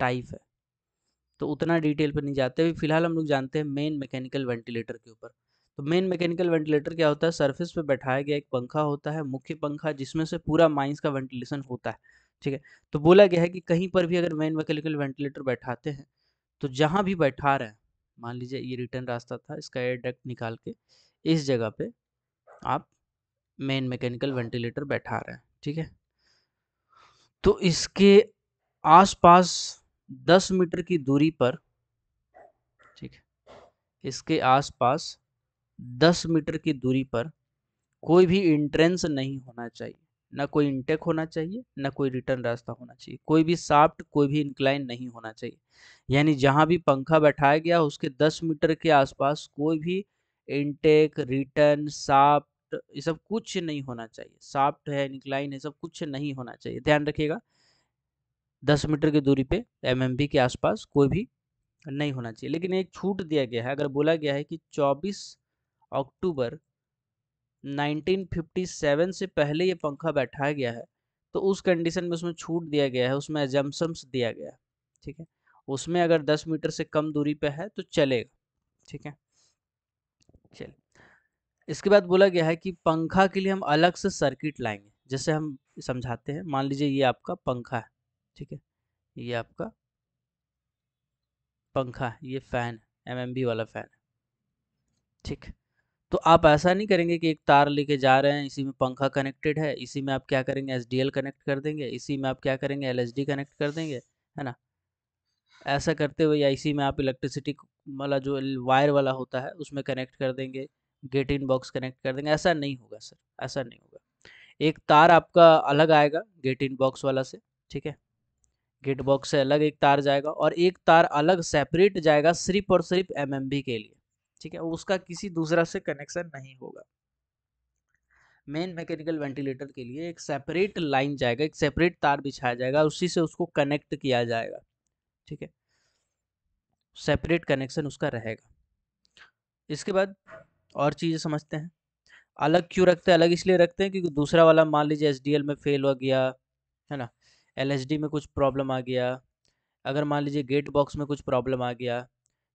Type है, तो उतना डिटेल पे नहीं जाते हुए फिलहाल हम लोग जानते हैं मेन मैकेनिकल वेंटिलेटर के ऊपर। तो मेन मैकेनिकल वेंटिलेटर क्या होता है, सरफेस पे बैठाया गया एक पंखा होता है, मुख्य पंखा, जिसमें से पूरा माइंस का वेंटिलेशन होता है। ठीक है, तो बोला गया है कि कहीं पर भी अगर मेन मैकेनिकल वेंटिलेटर बैठाते हैं तो जहाँ भी बैठा रहे हैं, मान लीजिए ये रिटर्न रास्ता था, इसका एयर डक्ट निकाल के इस जगह पे आप मेन मैकेनिकल वेंटिलेटर बैठा रहे हैं। ठीक है, तो इसके आसपास 10 मीटर की दूरी पर, ठीक है, इसके आसपास 10 मीटर की दूरी पर कोई भी एंट्रेंस नहीं होना चाहिए, ना कोई इनटेक होना चाहिए, ना कोई रिटर्न रास्ता होना चाहिए, कोई भी शाफ्ट, कोई भी इंक्लाइन नहीं होना चाहिए। यानी जहां भी पंखा बैठाया गया उसके 10 मीटर के आसपास कोई भी इनटेक, रिटर्न, शाफ्ट, ये सब कुछ नहीं होना चाहिए। शाफ्ट है, इंक्लाइन है, सब कुछ नहीं होना चाहिए, ध्यान रखिएगा। 10 मीटर की दूरी पे एमएमबी के आसपास कोई भी नहीं होना चाहिए। लेकिन एक छूट दिया गया है, अगर बोला गया है कि 24 अक्टूबर 1957 से पहले ये पंखा बैठाया गया है, तो उस कंडीशन में उसमें छूट दिया गया है, उसमें एजम्पशंस दिया गया है। ठीक है, उसमें अगर 10 मीटर से कम दूरी पे है तो चलेगा। ठीक है, चलिए, इसके बाद बोला गया है कि पंखा के लिए हम अलग से सर्किट लाएंगे। जैसे हम समझाते हैं, मान लीजिए ये आपका पंखा है, ठीक है, ये आपका पंखा है, ये फैन है, एमएमबी वाला फैन है। ठीक, तो आप ऐसा नहीं करेंगे कि एक तार लेके जा रहे हैं, इसी में पंखा कनेक्टेड है, इसी में आप क्या करेंगे, एसडीएल कनेक्ट कर देंगे, इसी में आप क्या करेंगे, एलएसडी कनेक्ट कर देंगे, है ना। ऐसा करते हुए या इसी में आप इलेक्ट्रिसिटी वाला जो वायर वाला होता है उसमें कनेक्ट कर देंगे, गेट इन बॉक्स कनेक्ट कर देंगे, ऐसा नहीं होगा सर, ऐसा नहीं होगा। एक तार आपका अलग आएगा गेट इन बॉक्स वाला से, ठीक है, गेट बॉक्स से अलग एक तार जाएगा और एक तार अलग सेपरेट जाएगा सिर्फ और सिर्फ एमएमबी के लिए। ठीक है, उसका किसी दूसरा से कनेक्शन नहीं होगा। मेन मैकेनिकल वेंटिलेटर के लिए एक सेपरेट लाइन जाएगा, एक सेपरेट तार बिछाया जाएगा, उसी से उसको कनेक्ट किया जाएगा। ठीक है, सेपरेट कनेक्शन उसका रहेगा। इसके बाद और चीज़ें समझते हैं। अलग क्यों रखते हैं, अलग इसलिए रखते हैं क्योंकि दूसरा वाला मान लीजिए एसडीएल में फेल हो गया, है ना, एलएसडी में कुछ प्रॉब्लम आ गया, अगर मान लीजिए गेट बॉक्स में कुछ प्रॉब्लम आ गया,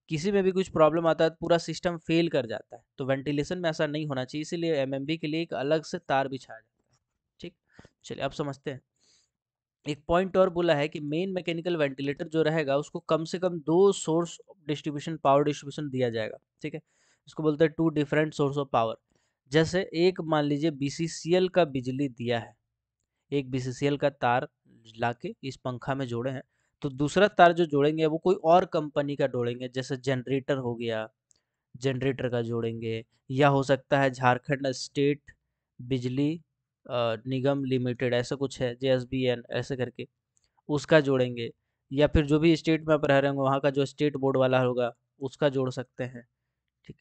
किसी में भी कुछ प्रॉब्लम आता है तो पूरा सिस्टम फेल कर जाता है। तो वेंटिलेशन में ऐसा नहीं होना चाहिए, इसीलिए एमएमबी के लिए एक अलग से तार बिछाया जाता है। ठीक, चलिए अब समझते हैं। एक पॉइंट और बोला है कि मेन मैकेनिकल वेंटिलेटर जो रहेगा उसको कम से कम 2 सोर्स डिस्ट्रीब्यूशन, पावर डिस्ट्रीब्यूशन दिया जाएगा। ठीक है, इसको बोलते हैं 2 डिफरेंट सोर्स ऑफ पावर। जैसे एक मान लीजिए बीसीसीएल का बिजली दिया है, एक बीसीसीएल का तार लाके इस पंखा में जोड़े हैं, तो दूसरा तार जो जोड़ेंगे वो कोई और कंपनी का जोड़ेंगे, जैसे जनरेटर हो गया, जनरेटर का जोड़ेंगे, या हो सकता है झारखंड स्टेट बिजली निगम लिमिटेड, ऐसा कुछ है, जेएसबीएन ऐसे करके, उसका जोड़ेंगे, या फिर जो भी स्टेट में आप रह रहे होंगे वहाँ का जो स्टेट बोर्ड वाला होगा उसका जोड़ सकते हैं। ठीक,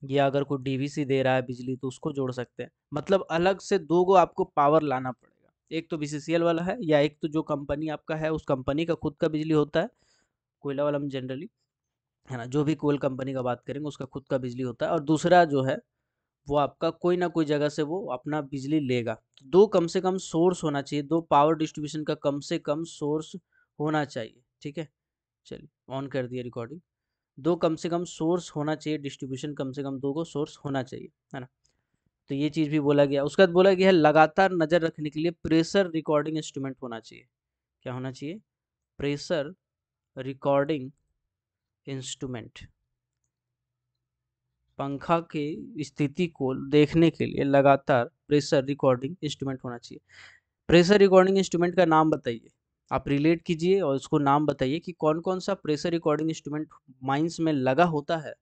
या अगर कोई डीवीसी दे रहा है बिजली तो उसको जोड़ सकते हैं। मतलब अलग से दो गो आपको पावर लाना पड़ेगा, एक तो बीसीसीएल वाला है, या एक तो जो कंपनी आपका है उस कंपनी का खुद का बिजली होता है, कोयला वाला में जनरली, है ना, जो भी कोल कंपनी का बात करेंगे उसका खुद का बिजली होता है, और दूसरा जो है वो आपका कोई ना कोई जगह से वो अपना बिजली लेगा। तो दो कम से कम सोर्स होना चाहिए, दो पावर डिस्ट्रीब्यूशन का कम से कम सोर्स होना चाहिए। ठीक है, चलिए ऑन कर दिया रिकॉर्डिंग। दो कम से कम सोर्स होना चाहिए, डिस्ट्रीब्यूशन कम से कम दो को सोर्स होना चाहिए, है ना। तो ये चीज़ भी बोला गया। उसके बाद बोला गया है लगातार नज़र रखने के लिए प्रेशर रिकॉर्डिंग इंस्ट्रूमेंट होना चाहिए। क्या होना चाहिए, प्रेशर रिकॉर्डिंग इंस्ट्रूमेंट। पंखा की स्थिति को देखने के लिए लगातार प्रेशर रिकॉर्डिंग इंस्ट्रूमेंट होना चाहिए। प्रेशर रिकॉर्डिंग इंस्ट्रूमेंट का नाम बताइए, आप रिलेट कीजिए और उसको नाम बताइए कि कौन कौन सा प्रेशर रिकॉर्डिंग इंस्ट्रूमेंट माइंस में लगा होता है,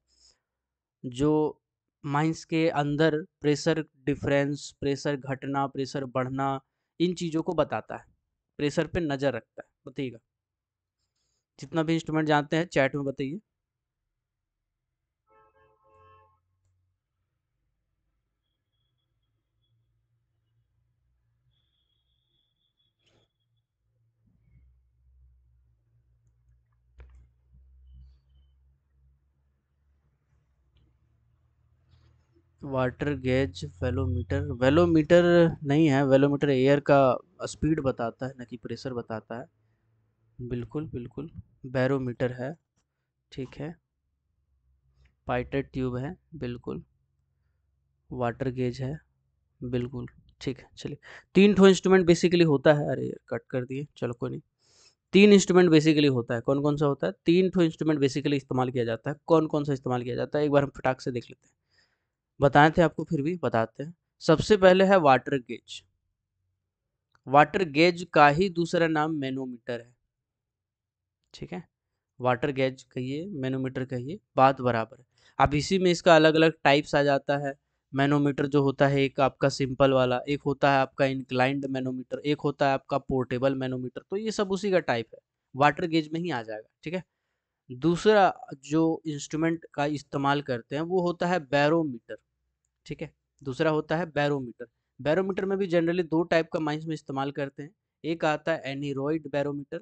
जो माइंस के अंदर प्रेशर डिफरेंस, प्रेशर घटना, प्रेशर बढ़ना, इन चीज़ों को बताता है, प्रेशर पे नज़र रखता है। बताइएगा, जितना भी इंस्ट्रूमेंट जानते हैं चैट में बताइए। वाटर गेज, वेलोमीटर, वेलोमीटर नहीं है, वेलोमीटर एयर का स्पीड बताता है, न कि प्रेशर बताता है। बिल्कुल बिल्कुल, बैरोमीटर है, ठीक है, पाइटेट ट्यूब है, बिल्कुल, वाटर गेज है, बिल्कुल, ठीक है। चलिए, 3 ठो इंस्ट्रूमेंट बेसिकली होता है, अरे यार कट कर दिए, चलो कोई नहीं। 3 इंस्ट्रूमेंट बेसिकली होता है, कौन-कौन सा होता है? 3 ठो इंस्ट्रूमेंट बेसिकली इस्तेमाल किया जाता है, कौन-कौन सा इस्तेमाल किया जाता है? एक बार हम फटाक से देख लेते हैं। बताए थे आपको, फिर भी बताते हैं। सबसे पहले है वाटर गेज। वाटर गेज का ही दूसरा नाम मैनोमीटर है, ठीक है? वाटर गेज कहिए, मैनोमीटर कहिए, बात बराबर है। अब इसी में इसका अलग-अलग टाइप्स आ जाता है। मैनोमीटर जो होता है, एक आपका सिंपल वाला, एक होता है आपका इंक्लाइंड मैनोमीटर, एक होता है आपका पोर्टेबल मैनोमीटर, तो ये सब उसी का टाइप है, वाटर गेज में ही आ जाएगा, ठीक है? दूसरा जो इंस्ट्रूमेंट का इस्तेमाल करते हैं वो होता है बैरोमीटर, ठीक है? दूसरा होता है बैरोमीटर। बैरोमीटर में भी जनरली 2 टाइप का माइंस में इस्तेमाल करते हैं। एक आता है एनीरॉइड बैरोमीटर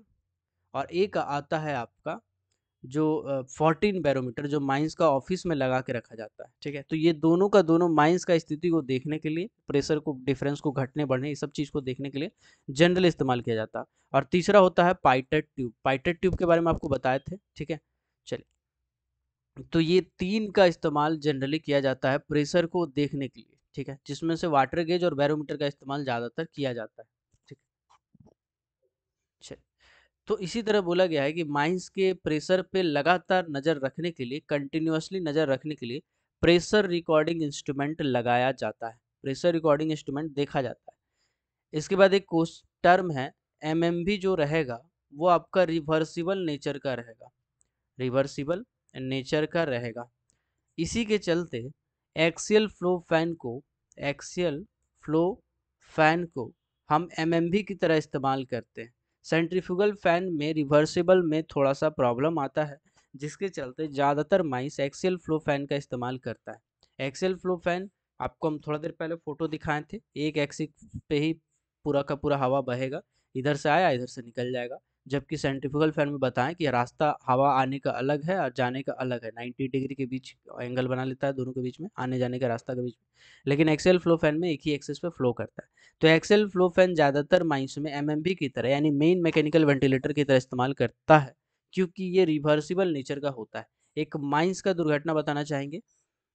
और एक आता है आपका जो 14 बैरोमीटर, जो माइंस का ऑफिस में लगा के रखा जाता है, ठीक है? तो ये दोनों का दोनों माइंस का स्थिति को देखने के लिए, प्रेशर को, डिफरेंस को, घटने बढ़ने, ये सब चीज़ को देखने के लिए जनरली इस्तेमाल किया जाता है। और तीसरा होता है पाइटेट ट्यूब। पाइटेट ट्यूब के बारे में आपको बताए थे, ठीक है? चलिए, तो ये 3 का इस्तेमाल जनरली किया जाता है प्रेशर को देखने के लिए, ठीक है? जिसमें से वाटर गेज और बैरोमीटर का इस्तेमाल ज़्यादातर किया जाता है, ठीक है? चलिए, तो इसी तरह बोला गया है कि माइंस के प्रेशर पे लगातार नज़र रखने के लिए, कंटिन्यूअसली नज़र रखने के लिए प्रेशर रिकॉर्डिंग इंस्ट्रूमेंट लगाया जाता है। प्रेशर रिकॉर्डिंग इंस्ट्रूमेंट देखा जाता है। इसके बाद एक कोर्स टर्म है, एमएमवी जो रहेगा वो आपका रिवर्सिबल नेचर का रहेगा, रिवर्सिबल नेचर का रहेगा। इसी के चलते एक्सियल फ्लो फैन को एक्सियल फ्लो फैन को हम एमएमवी की तरह इस्तेमाल करते हैं। सेंट्रीफ्यूगल फैन में रिवर्सिबल में थोड़ा सा प्रॉब्लम आता है, जिसके चलते ज़्यादातर माइंस एक्सियल फ्लो फैन का इस्तेमाल करता है। एक्सियल फ्लो फैन आपको हम थोड़ा देर पहले फोटो दिखाए थे, एक एक्सिस पे ही पूरा का पूरा हवा बहेगा, इधर से आया इधर से निकल जाएगा। जबकि सेंट्रीफ्यूगल फैन में बताएं कि रास्ता हवा आने का अलग है और जाने का अलग है, 90 डिग्री के बीच एंगल बना लेता है दोनों के बीच में, आने जाने का रास्ता के बीच में। लेकिन एक्सेल फ्लो फैन में एक ही एक्सिस पे फ्लो करता है। तो एक्सेल फ्लो फैन ज़्यादातर माइंस में एमएमवी की तरह, यानी मेन मैकेनिकल वेंटिलेटर की तरह इस्तेमाल करता है, क्योंकि ये रिवर्सिबल नेचर का होता है। एक माइंस का दुर्घटना बताना चाहेंगे।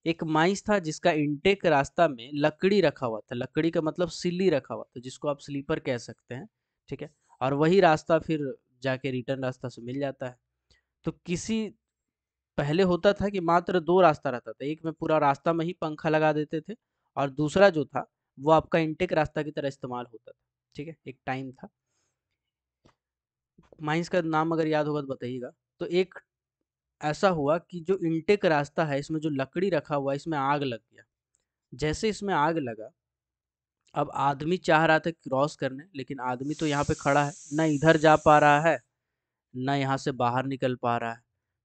एक माइंस था जिसका इनटेक रास्ता में लकड़ी रखा हुआ था, लकड़ी का मतलब सिल्ली रखा हुआ था, जिसको आप स्लीपर कह सकते हैं, ठीक है? और वही रास्ता फिर जाके रिटर्न रास्ता से मिल जाता है। तो किसी पहले होता था कि मात्र 2 रास्ता रहता था, एक में पूरा रास्ता में ही पंखा लगा देते थे और दूसरा जो था वो आपका इनटेक रास्ता की तरह इस्तेमाल होता था, ठीक है? एक टाइम था। माइंस का नाम अगर याद होगा तो बताइएगा। तो एक ऐसा हुआ कि जो इनटेक रास्ता है, इसमें जो लकड़ी रखा हुआ है, इसमें आग लग गया। जैसे इसमें आग लगा, अब आदमी चाह रहा था क्रॉस करने, लेकिन आदमी तो यहाँ पे खड़ा है, ना इधर जा पा रहा है, ना यहाँ से बाहर निकल पा रहा है।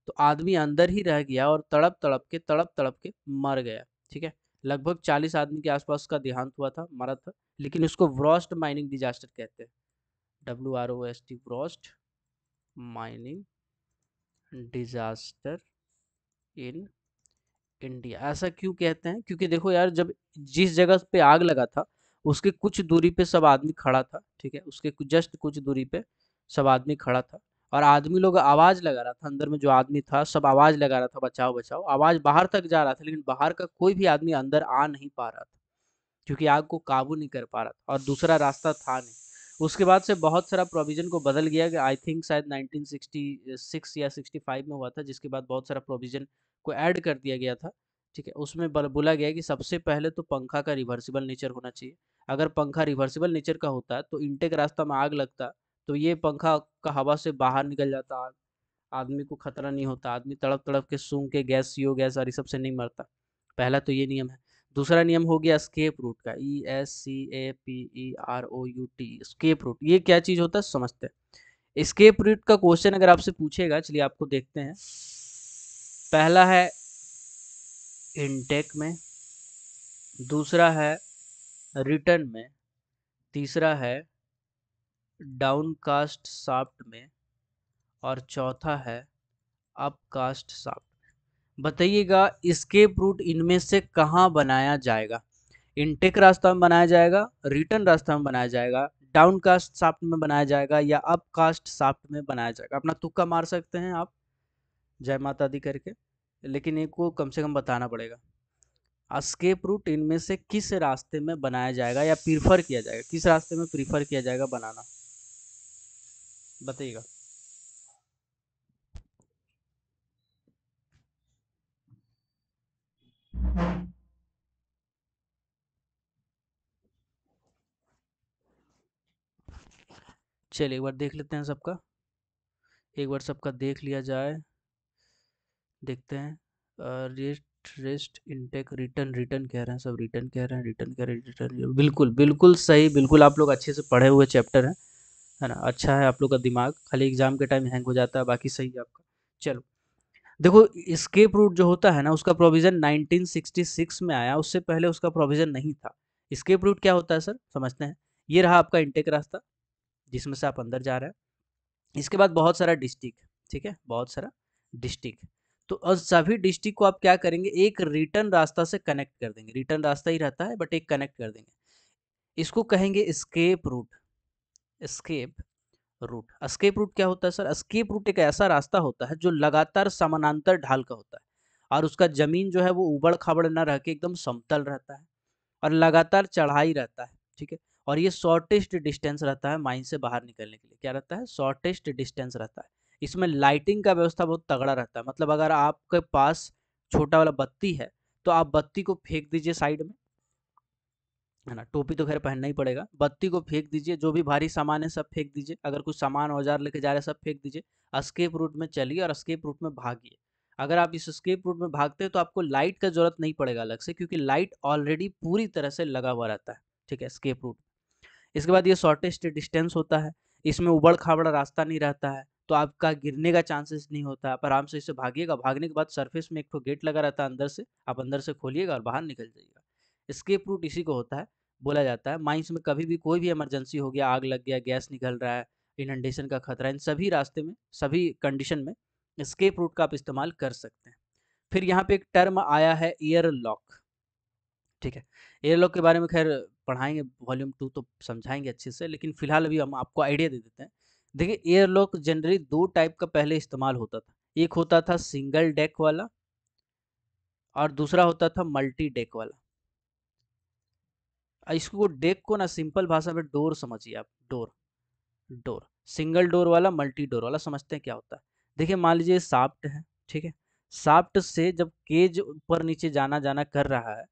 तो आदमी अंदर ही रह गया और तड़प तड़प के मर गया, ठीक है? लगभग 40 आदमी के आसपास का देहांत हुआ था, मरा था। लेकिन उसको व्रॉस्ट माइनिंग डिजास्टर कहते हैं, WROST, worst mining disaster in India. ऐसा क्यों कहते हैं? क्योंकि देखो यार, जब जिस जगह पे आग लगा था उसके कुछ दूरी पे सब आदमी खड़ा था, ठीक है? उसके जस्ट कुछ दूरी पे सब आदमी खड़ा था और आदमी लोग आवाज लगा रहा था, अंदर में जो आदमी था सब आवाज लगा रहा था, बचाओ बचाओ। आवाज बाहर तक जा रहा था, लेकिन बाहर का कोई भी आदमी अंदर आ नहीं पा रहा था, क्योंकि आग को काबू नहीं कर पा रहा था और दूसरा रास्ता था नहीं। उसके बाद से बहुत सारा प्रोविजन को बदल गया, कि आई थिंक शायद 1966 या 65 में हुआ था, जिसके बाद बहुत सारा प्रोविजन को ऐड कर दिया गया था, ठीक है? उसमें बोला गया कि सबसे पहले तो पंखा का रिवर्सिबल नेचर होना चाहिए। अगर पंखा रिवर्सिबल नेचर का होता तो इनटेक रास्ता में आग लगता तो ये पंखा का हवा से बाहर निकल जाता, आदमी को खतरा नहीं होता, आदमी तड़प तड़प के सूंघ के गैस, सीओ गैस और ये सबसे नहीं मरता। पहला तो ये नियम है। दूसरा नियम हो गया स्केप रूट का, ESCAPEROUT, स्केप रूट। ये क्या चीज होता है समझते हैं। स्केप रूट का क्वेश्चन अगर आपसे पूछेगा, चलिए आपको देखते हैं। पहला है इनटेक में, दूसरा है रिटर्न में, तीसरा है डाउनकास्ट शाफ्ट में और चौथा है अपकास्ट शाफ्ट। बताइएगा स्केप रूट इनमें से कहाँ बनाया जाएगा? इनटेक रास्ता में बनाया जाएगा, रिटर्न रास्ता में बनाया जाएगा, डाउन कास्ट शाफ्ट में बनाया जाएगा या अप कास्ट शाफ्ट में बनाया जाएगा। अपना तुक्का मार सकते हैं आप जय माता दी करके, लेकिन एक को कम से कम बताना पड़ेगा। एस्केप रूट इनमें से किस रास्ते में बनाया जाएगा या प्रीफर किया जाएगा, किस रास्ते में प्रीफर किया जाएगा बनाना, बताइएगा। चलिए एक बार देख लेते हैं सबका, एक बार सबका देख लिया जाए। देखते हैं rest rest intake return return कह रहे हैं सब, रिटर्न कह रहे हैं, रिटर्न कह रहे हैं, रिटर्न बिल्कुल बिल्कुल सही, बिल्कुल आप लोग अच्छे से पढ़े हुए चैप्टर हैं, है ना। अच्छा है आप लोग का दिमाग, खाली एग्जाम के टाइम हैंग हो जाता है, बाकी सही है आपका। चलो देखो, एस्केप रूट जो होता है ना, उसका प्रोविजन 1966 में आया, उससे पहले उसका प्रोविजन नहीं था। एस्केप रूट क्या होता है सर, समझते हैं। ये रहा आपका इनटेक रास्ता जिसमें से आप अंदर जा रहे हैं। इसके बाद बहुत सारा डिस्ट्रिक्ट, ठीक है, बहुत सारा डिस्ट्रिक्ट। तो और सभी डिस्ट्रिक्ट को आप क्या करेंगे, एक रिटर्न रास्ता से कनेक्ट कर देंगे। रिटर्न रास्ता ही रहता है बट एक कनेक्ट कर देंगे, इसको कहेंगे escape route. Escape route, escape route क्या होता है सर, एस्केप रूट एक ऐसा रास्ता होता है जो लगातार समानांतर ढाल का होता है, और उसका जमीन जो है वो उबड़ खाबड़ ना रह के एकदम समतल रहता है, और लगातार चढ़ाई रहता है, ठीक है। और ये शॉर्टेस्ट डिस्टेंस रहता है माइन से बाहर निकलने के लिए, क्या रहता है, शॉर्टेस्ट डिस्टेंस रहता है। इसमें लाइटिंग का व्यवस्था बहुत तगड़ा रहता है, मतलब अगर आपके पास छोटा वाला बत्ती है तो आप बत्ती को फेंक दीजिए साइड में, है ना, टोपी तो खैर पहनना ही पड़ेगा, बत्ती को फेंक दीजिए, जो भी भारी सामान है सब फेंक दीजिए, अगर कुछ सामान औजार लेके जा रहे हैं सब फेंक दीजिए, एस्केप रूट में चलिए और एस्केप रूट में भागिए। अगर आप इस एस्केप रूट में भागते हैं तो आपको लाइट का जरूरत नहीं पड़ेगा अलग से, क्योंकि लाइट ऑलरेडी पूरी तरह से लगा हुआ रहता है, ठीक है, एस्केप रूट। इसके बाद ये शॉर्टेस्ट डिस्टेंस होता है, इसमें उबड़ खाबड़ रास्ता नहीं रहता है, तो आपका गिरने का चांसेस नहीं होता, आप आराम से इसे भागिएगा। भागने के बाद सरफेस में एक तो गेट लगा रहता है अंदर से, आप अंदर से खोलिएगा और बाहर निकल जाइएगा। एस्केप रूट इसी को होता है, बोला जाता है। माइंस में कभी भी कोई भी इमरजेंसी हो गया, आग लग गया, गैस निकल रहा है, इनंडेशन का खतरा, इन सभी रास्ते में, सभी कंडीशन में एस्केप रूट का आप इस्तेमाल कर सकते हैं। फिर यहाँ पे एक टर्म आया है एयर लॉक, ठीक है। एयर लॉक के बारे में खैर पढ़ाएंगे, वॉल्यूम 2 तो समझाएंगे अच्छे से, लेकिन फिलहाल अभी हम आपको आइडिया दे देते हैं। देखिए एयर लॉक जनरली दो टाइप का पहले इस्तेमाल होता था, एक होता था सिंगल डेक वाला और दूसरा होता था मल्टी डेक वाला। इसको डेक को ना सिंपल भाषा में डोर समझिए आप, डोर, डोर, सिंगल डोर वाला, मल्टी डोर वाला। समझते हैं क्या होता है, देखिए मान लीजिए शाफ्ट है, ठीक है, शाफ्ट से जब केज ऊपर नीचे जाना जाना कर रहा है,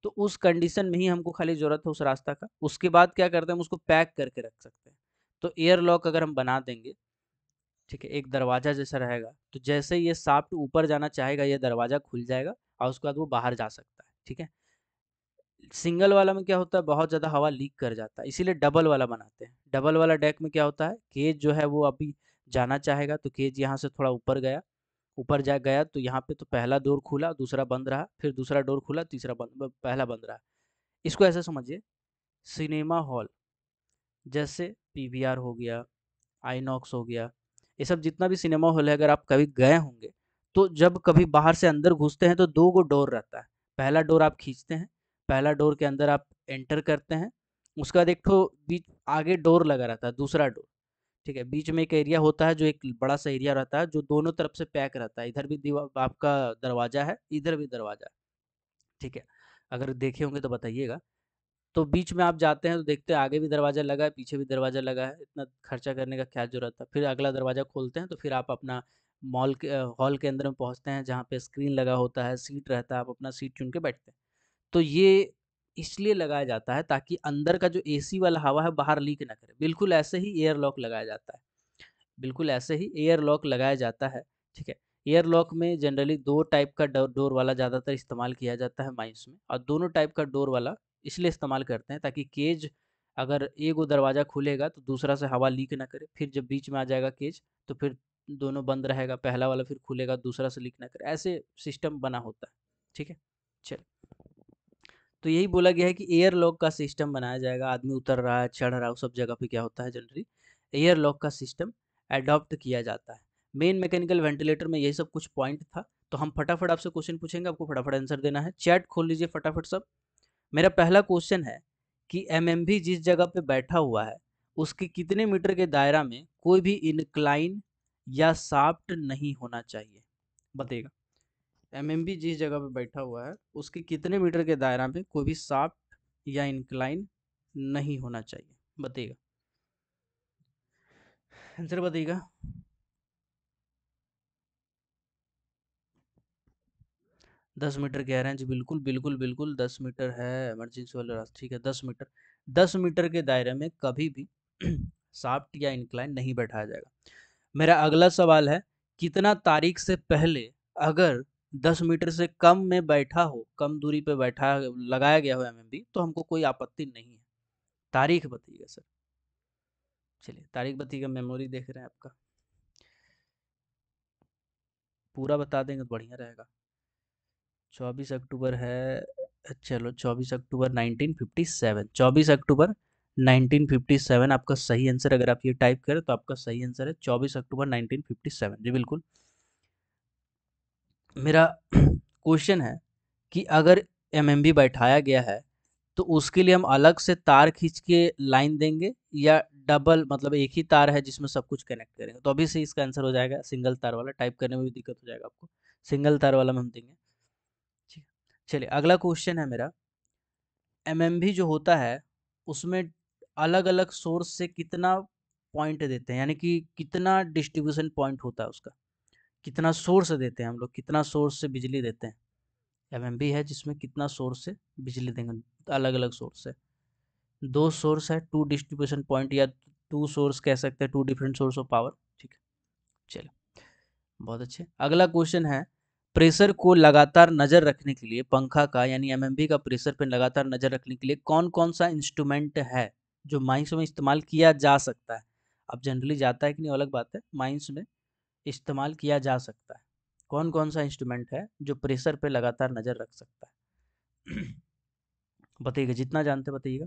तो उस कंडीशन में ही हमको खाली ज़रूरत है उस रास्ता का। उसके बाद क्या करते हैं, हम उसको पैक करके रख सकते हैं। तो एयर लॉक अगर हम बना देंगे, ठीक है, एक दरवाज़ा जैसा रहेगा, तो जैसे ही ये शाफ्ट ऊपर जाना चाहेगा ये दरवाज़ा खुल जाएगा और उसके बाद वो बाहर जा सकता है, ठीक है। सिंगल वाला में क्या होता है, बहुत ज़्यादा हवा लीक कर जाता है, इसीलिए डबल वाला बनाते हैं। डबल वाला डेक में क्या होता है, केज जो है वो अभी जाना चाहेगा तो केज यहाँ से थोड़ा ऊपर गया, ऊपर जा गया तो यहाँ पे तो पहला डोर खुला, दूसरा बंद रहा, फिर दूसरा डोर खुला, तीसरा बंद, पहला बंद रहा। इसको ऐसे समझिए, सिनेमा हॉल जैसे पीवीआर हो गया, आईनॉक्स हो गया, ये सब जितना भी सिनेमा हॉल है, अगर आप कभी गए होंगे तो जब कभी बाहर से अंदर घुसते हैं तो दो गो डोर रहता है। पहला डोर आप खींचते हैं, पहला डोर के अंदर आप एंटर करते हैं, उसके बाद एक ठो बीच आगे डोर लगा रहता है, दूसरा डोर, ठीक है। बीच में एक एरिया होता है जो एक बड़ा सा एरिया रहता है, जो दोनों तरफ से पैक रहता है, इधर भी दीवार आपका दरवाजा है, इधर भी दरवाजा है, ठीक है। अगर देखे होंगे तो बताइएगा। तो बीच में आप जाते हैं तो देखते हैं आगे भी दरवाज़ा लगा है, पीछे भी दरवाज़ा लगा है, इतना खर्चा करने का क्या ज़रूरत है। फिर अगला दरवाज़ा खोलते हैं तो फिर आप अपना मॉल के हॉल के अंदर में पहुँचते हैं, जहाँ पे स्क्रीन लगा होता है, सीट रहता है, आप अपना सीट चुन के बैठते हैं। तो ये इसलिए लगाया जाता है ताकि अंदर का जो एसी वाला हवा है बाहर लीक ना करे। बिल्कुल ऐसे ही एयर लॉक लगाया जाता है, बिल्कुल ऐसे ही एयर लॉक लगाया जाता है, ठीक है। एयर लॉक में जनरली दो टाइप का डोर वाला ज़्यादातर इस्तेमाल किया जाता है माइंस में, और दोनों टाइप का डोर वाला इसलिए इस्तेमाल करते हैं ताकि केज, अगर एक वो दरवाज़ा खुलेगा तो दूसरा से हवा लीक ना करे, फिर जब बीच में आ जाएगा केज तो फिर दोनों बंद रहेगा, पहला वाला फिर खुलेगा, दूसरा से लीक ना करे, ऐसे सिस्टम बना होता है, ठीक है। चल, तो यही बोला गया है कि एयर लॉक का सिस्टम बनाया जाएगा। आदमी उतर रहा है, चढ़ रहा है, उस सब जगह पे क्या होता है, जनरली एयर लॉक का सिस्टम अडॉप्ट किया जाता है। मेन मैकेनिकल वेंटिलेटर में यही सब कुछ पॉइंट था। तो हम फटाफट आपसे क्वेश्चन पूछेंगे, आपको फटाफट आंसर देना है। चैट खोल लीजिए फटाफट सब। मेरा पहला क्वेश्चन है कि एमएमवी जिस जगह पे बैठा हुआ है उसके कितने मीटर के दायरा में कोई भी इनक्लाइन या शाफ्ट नहीं होना चाहिए, बताइएगा। एमएमबी जिस जगह पे बैठा हुआ है उसके कितने मीटर के दायरा में कोई भी शाफ्ट या इंक्लाइन नहीं होना चाहिए, बताइएगा। आंसर बताइएगा। 10 मीटर कह रहे हैं जी, बिल्कुल बिल्कुल बिल्कुल 10 मीटर है इमरजेंसी वाला रास्ता, ठीक है 10 मीटर। 10 मीटर के दायरे में कभी भी शाफ्ट या इंक्लाइन नहीं बैठाया जाएगा। मेरा अगला सवाल है, कितना तारीख से पहले अगर 10 मीटर से कम में बैठा हो, कम दूरी पे बैठा लगाया गया हो एमएमबी, तो हमको कोई आपत्ति नहीं है। तारीख बताइएगा सर। चलिए तारीख बताइएगा, मेमोरी देख रहे हैं आपका, पूरा बता देंगे तो बढ़िया रहेगा। 24 अक्टूबर है, चलो 24 अक्टूबर 1957, 24 अक्टूबर 1957 आपका सही आंसर। अगर आप ये टाइप करें तो आपका सही आंसर है 24 अक्टूबर 1957 जी बिल्कुल। मेरा क्वेश्चन है कि अगर एमएमबी बैठाया गया है तो उसके लिए हम अलग से तार खींच के लाइन देंगे, या डबल मतलब एक ही तार है जिसमें सब कुछ कनेक्ट करेंगे, तो अभी से इसका आंसर हो जाएगा सिंगल तार वाला। टाइप करने में भी दिक्कत हो जाएगा आपको, सिंगल तार वाला में हम देंगे। ठीक है। चलिए अगला क्वेश्चन है मेरा, एमएमबी जो होता है उसमें अलग अलग सोर्स से कितना पॉइंट देते हैं, यानी कि कितना डिस्ट्रीब्यूशन पॉइंट होता है उसका, कितना सोर्स देते हैं हम लोग, कितना सोर्स से बिजली देते हैं। एमएमबी है जिसमें कितना सोर्स से बिजली देंगे, अलग अलग सोर्स से। दो सोर्स है, टू डिस्ट्रीब्यूशन पॉइंट, या टू सोर्स कह सकते हैं, two different source of power. ठीक है, चलो बहुत अच्छे। अगला क्वेश्चन है, प्रेशर को लगातार नजर रखने के लिए पंखा का यानी एमएमबी का प्रेशर पे लगातार नजर रखने के लिए कौन कौन सा इंस्ट्रूमेंट है जो माइंस में इस्तेमाल किया जा सकता है। अब जनरली जाता है कि नहीं अलग बात है, माइंस में इस्तेमाल किया जा सकता है। कौन कौन सा इंस्ट्रूमेंट है जो प्रेशर पे लगातार नजर रख सकता है बताइएगा, जितना जानते बताइएगा।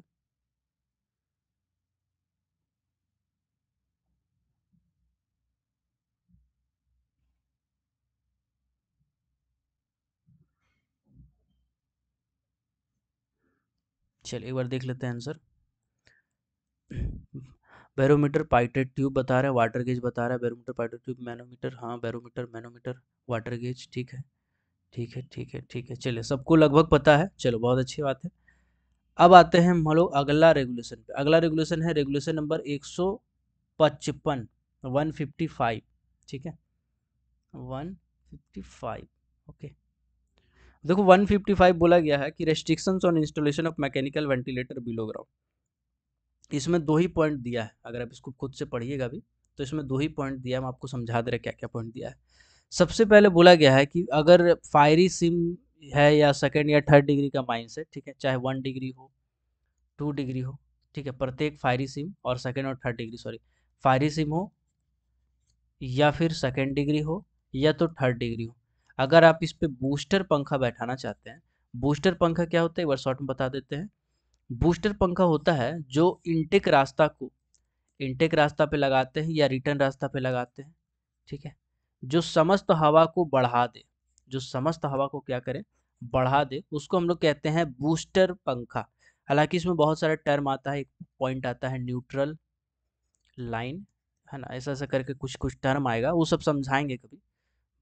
चलिए एक बार देख लेते हैं आंसर। बैरोमीटर, पाइटेट ट्यूब बता रहा है, वाटर गेज बता रहा है, बैरोमीटर पाइटेट ट्यूब, मैनोमीटर, हाँ बैरोमीटर मैनोमीटर वाटर गेज, ठीक है ठीक है ठीक है ठीक है। चलिए सबको लगभग पता है, चलो बहुत अच्छी बात है। अब आते हैं हम लोग अगला रेगुलेशन पे। अगला रेगुलेशन है रेगुलेशन नंबर 155, 155, ठीक है 155। ओके, देखो 155 बोला गया है कि restrictions on installation of mechanical ventilator below ground. इसमें दो ही पॉइंट दिया है, अगर आप इसको खुद से पढ़िएगा भी तो इसमें दो ही पॉइंट दिया है, हम आपको समझा दे रहे हैं क्या क्या पॉइंट दिया है। सबसे पहले बोला गया है कि अगर फायरी सिम है या सेकंड या थर्ड डिग्री का माइंस है, ठीक है, चाहे 1 डिग्री हो 2 डिग्री हो, ठीक है, प्रत्येक फायरी सिम और सेकंड और third degree, sorry, fiery SIM हो या फिर सेकंड डिग्री हो या तो थर्ड डिग्री हो, अगर आप इस पे बूस्टर पंखा बैठाना चाहते हैं। बूस्टर पंखा क्या होता है एक बार शॉर्ट में बता देते हैं। बूस्टर पंखा होता है जो इनटेक रास्ता को, इनटेक रास्ता पे लगाते हैं या रिटर्न रास्ता पे लगाते हैं, ठीक है, जो समस्त हवा को बढ़ा दे, जो समस्त हवा को क्या करे, बढ़ा दे, उसको हम लोग कहते हैं बूस्टर पंखा। हालांकि इसमें बहुत सारा टर्म आता है, एक पॉइंट आता है न्यूट्रल लाइन, है ना, ऐसा ऐसा करके कुछ कुछ टर्म आएगा, वो सब समझाएंगे कभी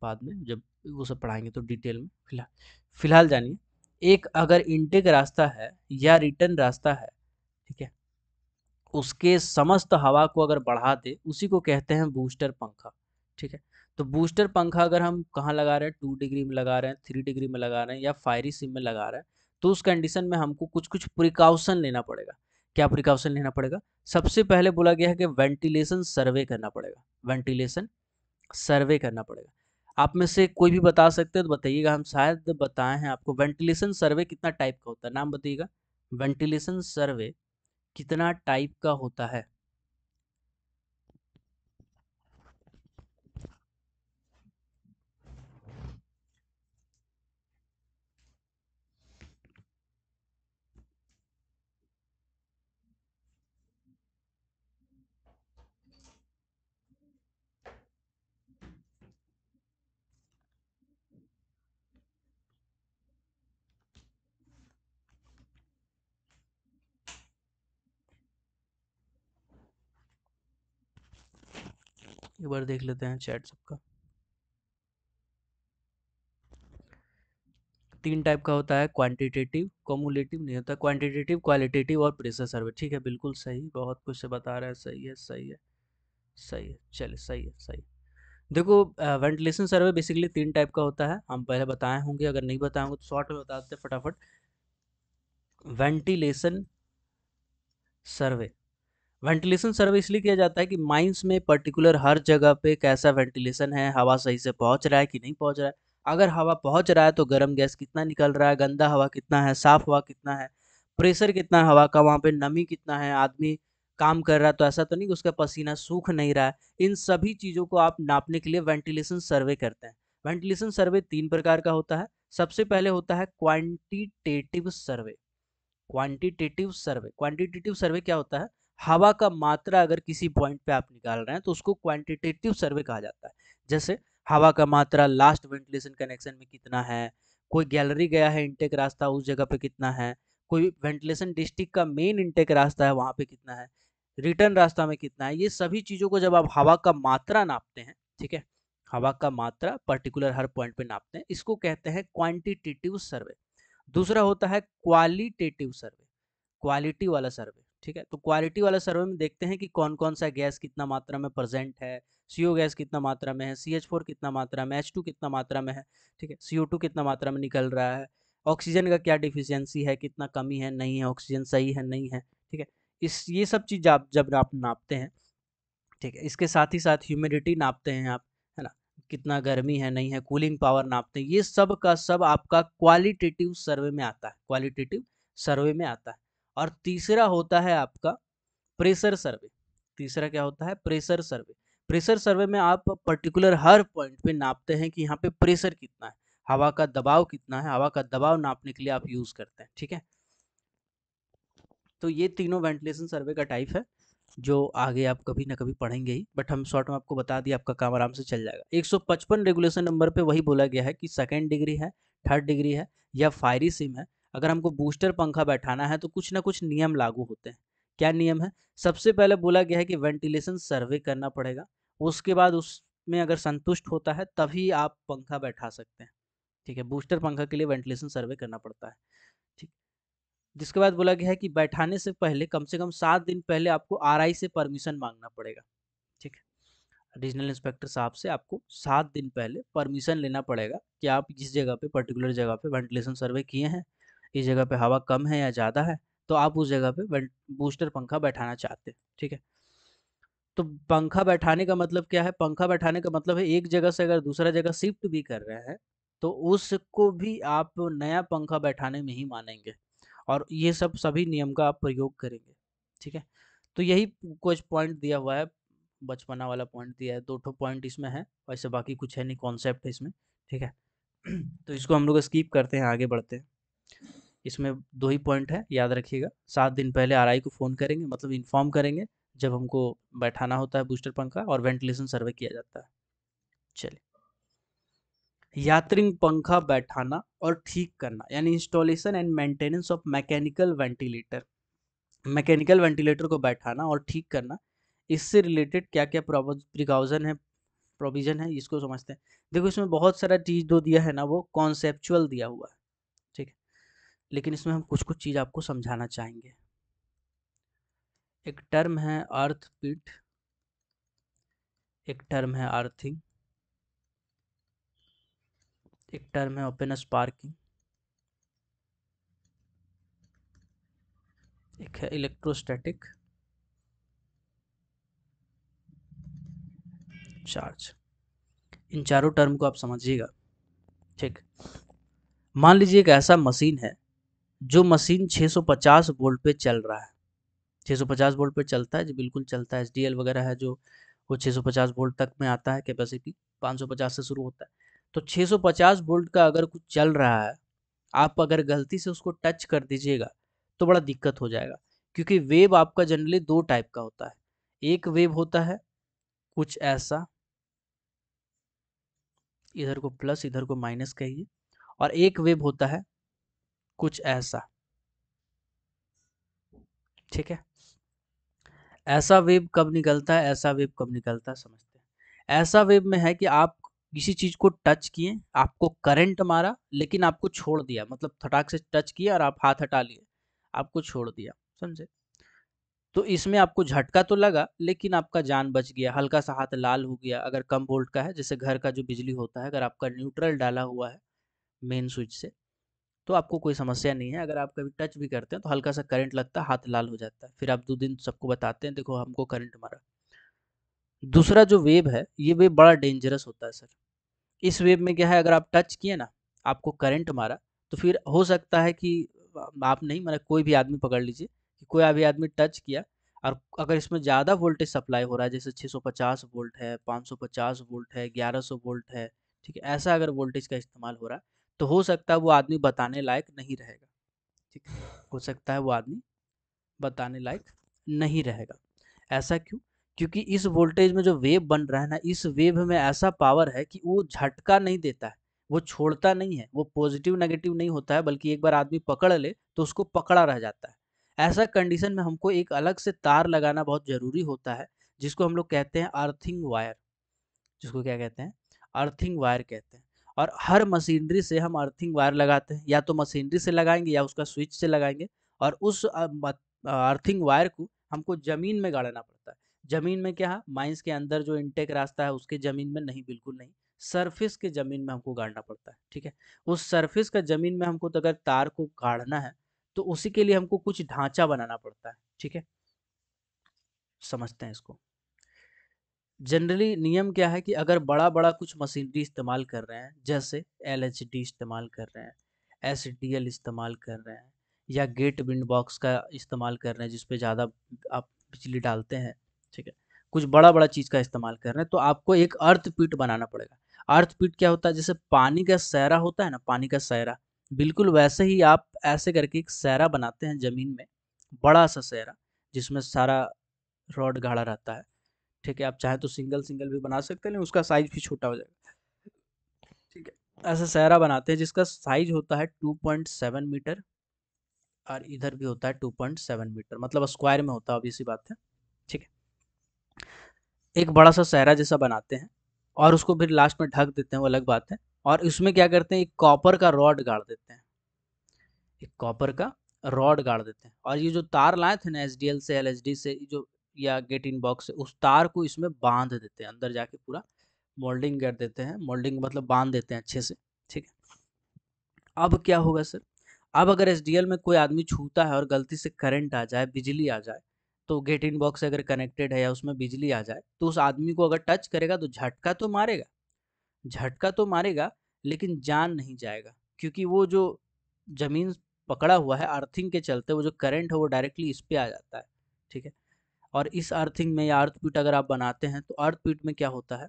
बाद में जब वो सब पढ़ाएंगे तो डिटेल में। फिलहाल फिलहाल जानिए, एक अगर इनटेक रास्ता है या रिटर्न रास्ता है, ठीक है, उसके समस्त हवा को अगर बढ़ा दे उसी को कहते हैं बूस्टर पंखा, ठीक है। तो बूस्टर पंखा अगर हम कहाँ लगा रहे हैं, 2 डिग्री में लगा रहे हैं, 3 डिग्री में लगा रहे हैं या फायरी सिम में लगा रहे हैं, तो उस कंडीशन में हमको कुछ कुछ प्रिकॉशन लेना पड़ेगा। क्या प्रिकॉशन लेना पड़ेगा? सबसे पहले बोला गया है कि वेंटिलेशन सर्वे करना पड़ेगा, वेंटिलेशन सर्वे करना पड़ेगा। आप में से कोई भी बता सकते हैं तो बताइएगा, हम शायद बताए हैं आपको। वेंटिलेशन सर्वे कितना टाइप का होता है, नाम बताइएगा। वेंटिलेशन सर्वे कितना टाइप का होता है? एक बार देख लेते हैं चैट सबका। 3 टाइप का होता है, क्वांटिटेटिव, कम्युलेटिव नहीं होता, क्वांटिटेटिव, क्वालिटेटिव और प्रेशर सर्वे। ठीक है, बिल्कुल सही, बहुत कुछ से बता रहा है, सही है, सही है, सही है, चलिए सही है, सही है। देखो, वेंटिलेशन सर्वे बेसिकली 3 टाइप का होता है, हम पहले बताए होंगे, अगर नहीं बताए होंगे तो शॉर्ट में बता देते हैं फटाफट। वेंटिलेशन सर्वे, वेंटिलेशन सर्वे इसलिए किया जाता है कि माइंस में पर्टिकुलर हर जगह पे कैसा वेंटिलेशन है, हवा सही से पहुंच रहा है कि नहीं पहुंच रहा है। अगर हवा पहुंच रहा है तो गर्म गैस कितना निकल रहा है, गंदा हवा कितना है, साफ हवा कितना है, प्रेशर कितना है हवा का, वहाँ पे नमी कितना है, आदमी काम कर रहा है तो ऐसा तो नहीं कि उसका पसीना सूख नहीं रहा है। इन सभी चीज़ों को आप नापने के लिए वेंटिलेशन सर्वे करते हैं। वेंटिलेशन सर्वे 3 प्रकार का होता है। सबसे पहले होता है क्वांटिटेटिव सर्वे। क्वांटिटेटिव सर्वे क्या होता है? हवा का मात्रा अगर किसी पॉइंट पे आप निकाल रहे हैं तो उसको क्वांटिटेटिव सर्वे कहा जाता है। जैसे हवा का मात्रा लास्ट वेंटिलेशन कनेक्शन में कितना है, कोई गैलरी गया है इनटेक रास्ता उस जगह पे कितना है, कोई वेंटिलेशन डिस्ट्रिक्ट का मेन इनटेक रास्ता है वहां पे कितना है, रिटर्न रास्ता में कितना है। ये सभी चीजों को जब आप हवा का मात्रा नापते हैं, ठीक है, हवा का मात्रा पर्टिकुलर हर पॉइंट पे नापते हैं, इसको कहते हैं क्वांटिटेटिव सर्वे। दूसरा होता है क्वालिटेटिव सर्वे, क्वालिटी वाला सर्वे। ठीक है, तो क्वालिटी वाला सर्वे में देखते हैं कि कौन कौन सा गैस कितना मात्रा में प्रेजेंट है, सीओ गैस कितना मात्रा में है, CH4 कितना मात्रा में, H2 कितना मात्रा में है, ठीक है, CO2 कितना मात्रा में निकल रहा है, ऑक्सीजन का क्या डिफिशियंसी है, कितना कमी है, नहीं है, ऑक्सीजन सही है, नहीं है। ठीक है, इस ये सब चीज़ आप जब आप नापते हैं, ठीक है, इसके साथ ही साथ ह्यूमिडिटी नापते हैं आप, है ना, कितना गर्मी है, नहीं है, कूलिंग पावर नापते हैं, ये सब का सब आपका क्वालिटेटिव सर्वे में आता है, क्वालिटेटिव सर्वे में आता है। और तीसरा होता है आपका प्रेशर सर्वे। तीसरा क्या होता है? प्रेशर सर्वे। प्रेशर सर्वे में आप पर्टिकुलर हर पॉइंट पे नापते हैं कि यहाँ पे प्रेशर कितना है, हवा का दबाव कितना है, हवा का दबाव नापने के लिए आप यूज करते हैं। ठीक है, तो ये तीनों वेंटिलेशन सर्वे का टाइप है जो आगे आप कभी ना कभी पढ़ेंगे ही, बट हम शॉर्ट में आपको बता दिया, आपका काम आराम से चल जाएगा। 155 रेगुलेशन नंबर पे वही बोला गया है कि सेकेंड डिग्री है, थर्ड डिग्री है या फायरी सिम है, अगर हमको बूस्टर पंखा बैठाना है तो कुछ ना कुछ नियम लागू होते हैं। क्या नियम है? सबसे पहले बोला गया है कि वेंटिलेशन सर्वे करना पड़ेगा, उसके बाद उसमें अगर संतुष्ट होता है तभी आप पंखा बैठा सकते हैं। ठीक है, बूस्टर पंखा के लिए वेंटिलेशन सर्वे करना पड़ता है। ठीक, जिसके बाद बोला गया है कि बैठाने से पहले कम से कम 7 दिन पहले आपको RI से परमिशन मांगना पड़ेगा। ठीक है, रीजनल इंस्पेक्टर साहब से आपको 7 दिन पहले परमिशन लेना पड़ेगा कि आप जिस जगह पे पर्टिकुलर जगह पे वेंटिलेशन सर्वे किए हैं, इस जगह पे हवा कम है या ज़्यादा है, तो आप उस जगह पे बूस्टर पंखा बैठाना चाहते हैं। ठीक है, तो पंखा बैठाने का मतलब क्या है? पंखा बैठाने का मतलब है एक जगह से अगर दूसरा जगह शिफ्ट भी कर रहे हैं तो उसको भी आप नया पंखा बैठाने में ही मानेंगे, और ये सब सभी नियम का आप प्रयोग करेंगे। ठीक है, तो यही कुछ पॉइंट दिया हुआ है, बचपना वाला पॉइंट दिया है, 2 पॉइंट इसमें है, वैसे बाकी कुछ है नहीं, कॉन्सेप्ट है इसमें। ठीक है, तो इसको हम लोग स्किप करते हैं, आगे बढ़ते हैं। इसमें 2 ही पॉइंट है, याद रखिएगा। 7 दिन पहले RI को फ़ोन करेंगे, मतलब इन्फॉर्म करेंगे जब हमको बैठाना होता है बूस्टर पंखा, और वेंटिलेशन सर्वे किया जाता है। चलिए, यात्री पंखा बैठाना और ठीक करना, यानी installation and maintenance of mechanical ventilator. Mechanical ventilator को बैठाना और ठीक करना, इससे रिलेटेड क्या क्या प्रिकॉशन है, प्रोविजन है, इसको समझते हैं। देखो, इसमें बहुत सारा चीज़ जो दिया है ना वो कॉन्सेप्चुअल दिया हुआ है। ठीक है, लेकिन इसमें हम कुछ कुछ चीज़ आपको समझाना चाहेंगे। एक टर्म है अर्थ पिट, एक टर्म है अर्थिंग, एक टर्म है ओपन स्पार्किंग, एक है इलेक्ट्रोस्टैटिक चार्ज। इन चारों टर्म को आप समझिएगा। ठीक, मान लीजिए एक ऐसा मशीन है जो मशीन 650 वोल्ट पे चल रहा है। 650 वोल्ट पे चलता है जी, बिल्कुल चलता है। SDL वगैरह है जो वो 650 वोल्ट तक में आता है कैपेसिटी, 550 से शुरू होता है। तो 650 वोल्ट का अगर कुछ चल रहा है, आप अगर गलती से उसको टच कर दीजिएगा तो बड़ा दिक्कत हो जाएगा, क्योंकि वेव आपका जनरली 2 टाइप का होता है। एक वेव होता है कुछ ऐसा, इधर को प्लस इधर को माइनस कहिए, और एक वेव होता है कुछ ऐसा। ठीक है, ऐसा वेव कब निकलता है, ऐसा वेव कब निकलता है, समझते हैं। ऐसा वेव में है कि आप किसी चीज को टच किए, आपको करंट मारा, लेकिन आपको छोड़ दिया, मतलब फटाक से टच किया और आप हाथ हटा लिए, आपको छोड़ दिया, समझे? तो इसमें आपको झटका तो लगा, लेकिन आपका जान बच गया, हल्का सा हाथ लाल हो गया। अगर कम वोल्ट का है, जैसे घर का जो बिजली होता है, अगर आपका न्यूट्रल डाला हुआ है मेन स्विच से, तो आपको कोई समस्या नहीं है। अगर आप कभी टच भी करते हैं तो हल्का सा करंट लगता है, हाथ लाल हो जाता है, फिर आप 2 दिन सबको बताते हैं देखो हमको करंट मारा। दूसरा जो वेव है, ये वेव बड़ा डेंजरस होता है सर। इस वेव में क्या है, अगर आप टच किए ना, आपको करंट मारा, तो फिर हो सकता है कि आप नहीं, मतलब कोई भी आदमी पकड़ लीजिए कि कोई भी आदमी टच किया, और अगर इसमें ज़्यादा वोल्टेज सप्लाई हो रहा है, जैसे 650 वोल्ट है, 550 वोल्ट है, 1100 वोल्ट है, ठीक है, ऐसा अगर वोल्टेज का इस्तेमाल हो रहा है, तो हो सकता है वो आदमी बताने लायक नहीं रहेगा। ठीक है, हो सकता है वो आदमी बताने लायक नहीं रहेगा। ऐसा क्यों? क्योंकि इस वोल्टेज में जो वेव बन रहा है ना, इस वेव में ऐसा पावर है कि वो झटका नहीं देता है, वो छोड़ता नहीं है, वो पॉजिटिव नेगेटिव नहीं होता है, बल्कि एक बार आदमी पकड़ ले तो उसको पकड़ा रह जाता है। ऐसा कंडीशन में हमको एक अलग से तार लगाना बहुत ज़रूरी होता है, जिसको हम लोग कहते हैं अर्थिंग वायर। जिसको क्या कहते हैं? अर्थिंग वायर कहते हैं। और हर मशीनरी से हम अर्थिंग वायर लगाते हैं, या तो मशीनरी से लगाएँगे या उसका स्विच से लगाएँगे, और उस अर्थिंग वायर को हमको ज़मीन में गाड़ना पड़ता है। ज़मीन में क्या है? माइंस के अंदर जो इनटेक रास्ता है उसके ज़मीन में नहीं, बिल्कुल नहीं। सरफेस के ज़मीन में हमको गाड़ना पड़ता है, ठीक है? उस सरफेस का ज़मीन में हमको तो अगर तार को गाड़ना है, तो उसी के लिए हमको कुछ ढाँचा बनाना पड़ता है, ठीक है? समझते हैं इसको। जनरली नियम क्या है कि अगर बड़ा-बड़ा कुछ मशीनरी इस्तेमाल कर रहे हैं, जैसे एलएचडी इस्तेमाल कर रहे हैं, एसडीएल इस्तेमाल कर रहे हैं, या गेट विंड बॉक्स का इस्तेमाल कर रहे हैं, जिस पे ज़्यादा आप बिजली डालते हैं, ठीक है? कुछ बड़ा-बड़ा चीज़ का इस्तेमाल कर रहे हैं, तो आपको एक अर्थ पीट बनाना पड़ेगा। अर्थ पीट क्या होता है? जैसे पानी का सैरा होता है ना, पानी का सैरा, बिल्कुल वैसे ही आप ऐसे करके एक सैरा बनाते हैं ज़मीन में, बड़ा-सा सैरा, जिसमें सारा रॉड गाढ़ा रहता है। ठीक है, आप चाहें तो सिंगल-सिंगल भी बना सकते हैं, लेकिन उसका साइज़ भी छोटा हो जाएगा। ठीक है, ऐसा सहरा बनाते हैं जिसका साइज़ होता है 2.7 मीटर, और इधर भी होता है 2.7 मीटर, मतलब स्क्वायर में होता है, ऑब्वियस सी बात है। ठीक है, एक बड़ा सा सहरा जैसा बनाते हैं, और उसको फिर लास्ट में ढक देते हैं, वो अलग बात है। और इसमें क्या करते हैं, एक कॉपर का रॉड गाड़ देते हैं, एक कॉपर का रॉड गाड़ देते हैं, और ये जो तार लाए थे ना एसडीएल से, एलएचडी से, जो या गेट इन बॉक्स से, उस तार को इसमें बांध देते हैं, अंदर जाके पूरा मोल्डिंग कर देते हैं। मोल्डिंग मतलब बांध देते हैं अच्छे से, ठीक है? अब क्या होगा सर, अब अगर एसडीएल में कोई आदमी छूता है और गलती से करंट आ जाए, बिजली आ जाए, तो गेट इन बॉक्स अगर कनेक्टेड है या उसमें बिजली आ जाए, तो उस आदमी को अगर टच करेगा तो झटका तो मारेगा, झटका तो मारेगा, लेकिन जान नहीं जाएगा, क्योंकि वो जो ज़मीन पकड़ा हुआ है, अर्थिंग के चलते वो जो करंट है वो डायरेक्टली इस पे आ जाता है, ठीक है? और इस अर्थिंग में या अर्थपीट अगर आप बनाते हैं, तो अर्थपीट में क्या होता है,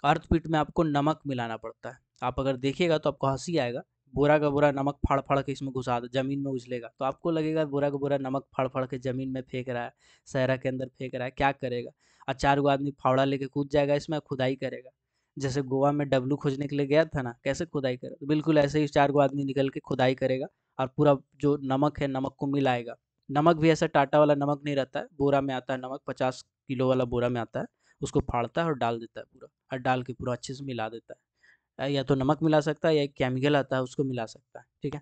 अर्थपीट में आपको नमक मिलाना पड़ता है। आप अगर देखिएगा तो आपको हंसी आएगा, बोरा का बोरा नमक फाड़ फाड़ के इसमें घुसा दे, जमीन में उछलेगा, तो आपको लगेगा बोरा का बोरा नमक फाड़ फाड़ के जमीन में फेंक रहा है, सहरा के अंदर फेंक रहा है, क्या करेगा? और 4 गो आदमी फावड़ा लेके कूद जाएगा इसमें, खुदाई करेगा। जैसे गोवा में डब्लू खोजने के लिए गया था ना, कैसे खुदाई करे, तो बिल्कुल ऐसे ही 4 गो आदमी निकल के खुदाई करेगा, और पूरा जो नमक है, नमक को मिलाएगा। नमक भी ऐसा टाटा वाला नमक नहीं रहता है, बोरा में आता है नमक, 50 किलो वाला बोरा में आता है, उसको फाड़ता है और डाल देता है पूरा, और डाल के पूरा अच्छे से मिला देता है। या तो नमक मिला सकता है, या एक केमिकल आता है उसको मिला सकता है, ठीक है?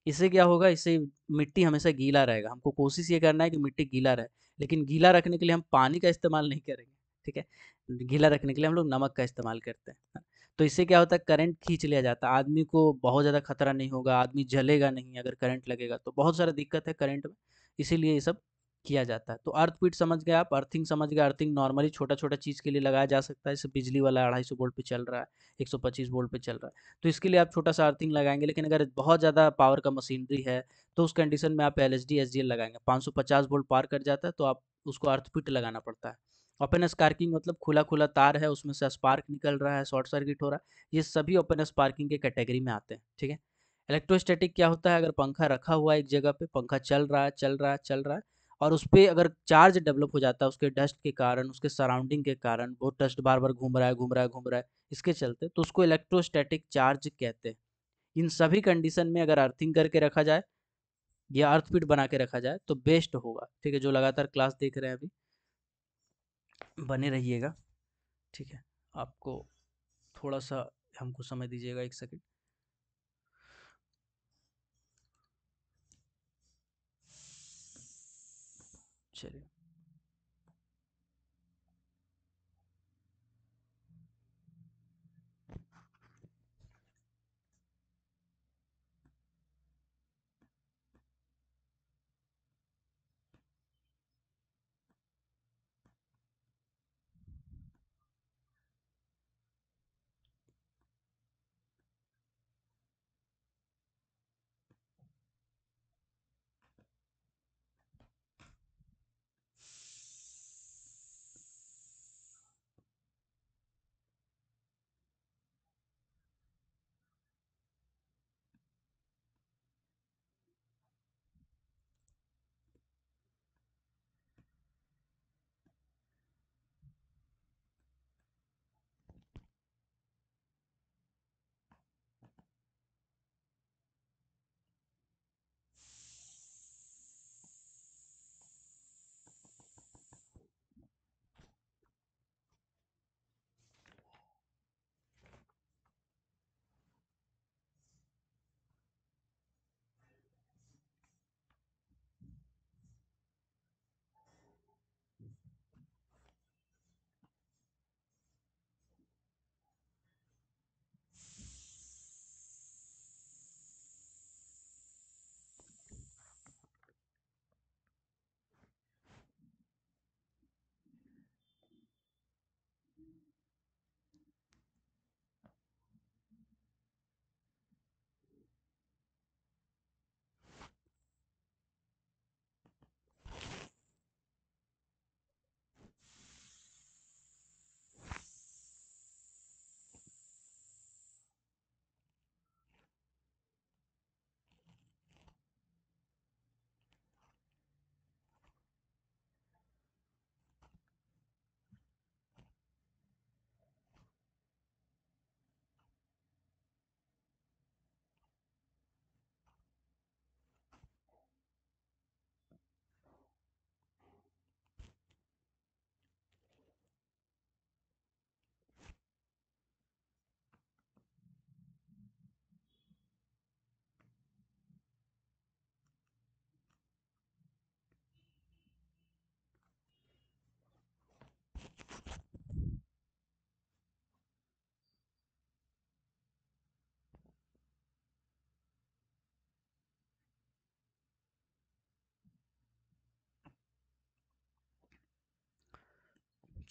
इससे क्या होगा, इससे मिट्टी हमेशा गीला रहेगा, हमको कोशिश ये करना है कि मिट्टी गीला रहे, लेकिन गीला रखने के लिए हम पानी का इस्तेमाल नहीं करेंगे, ठीक है? गीला रखने के लिए हम लोग नमक का इस्तेमाल करते हैं, हाँ। तो इससे क्या होता है, करंट खींच लिया जाता है, आदमी को बहुत ज़्यादा खतरा नहीं होगा, आदमी जलेगा नहीं अगर करंट लगेगा, तो बहुत सारा दिक्कत है करंट में, इसीलिए ये सब किया जाता है। तो अर्थपीट समझ गए आप, अर्थिंग समझ गए। अर्थिंग नॉर्मली छोटा-छोटा चीज़ के लिए लगाया जा सकता है, जैसे बिजली वाला 250 वोल्ट पे चल रहा है, 125 वोल्ट पे चल रहा है, तो इसके लिए आप छोटा-सा अर्थिंग लगाएँगे। लेकिन अगर बहुत ज़्यादा पावर का मशीनरी है, तो उस कंडीशन में आप एलएचडी, एसडीएल लगाएँगे। 550 वोल्ट पार कर जाता है, तो आप उसको अर्थपीट लगाना पड़ता है। ओपन स्पार्किंग मतलब खुला-खुला तार है, उसमें से स्पार्क निकल रहा है, शॉर्ट सर्किट हो रहा है, ये सभी ओपन स्पार्किंग के कैटेगरी में आते हैं, ठीक है? इलेक्ट्रोस्टैटिक क्या होता है, अगर पंखा रखा हुआ है एक जगह पे, पंखा चल रहा है, चल रहा है, चल रहा है, और उस पे अगर चार्ज डेवलप हो जाता है उसके डस्ट के कारण, उसके सराउंडिंग के कारण, वो डस्ट बार-बार घूम रहा है, घूम रहा है, घूम रहा है, इसके चलते, तो उसको इलेक्ट्रोस्टैटिक चार्ज कहते हैं। इन सभी कंडीशन में अगर अर्थिंग करके रखा जाए या अर्थपीट बना के रखा जाए तो बेस्ट होगा, ठीक है? जो लगातार क्लास देख रहे हैं अभी, बने रहिएगा, ठीक है? आपको थोड़ा सा हमको समय दीजिएगा, 1 सेकंड। चलिए,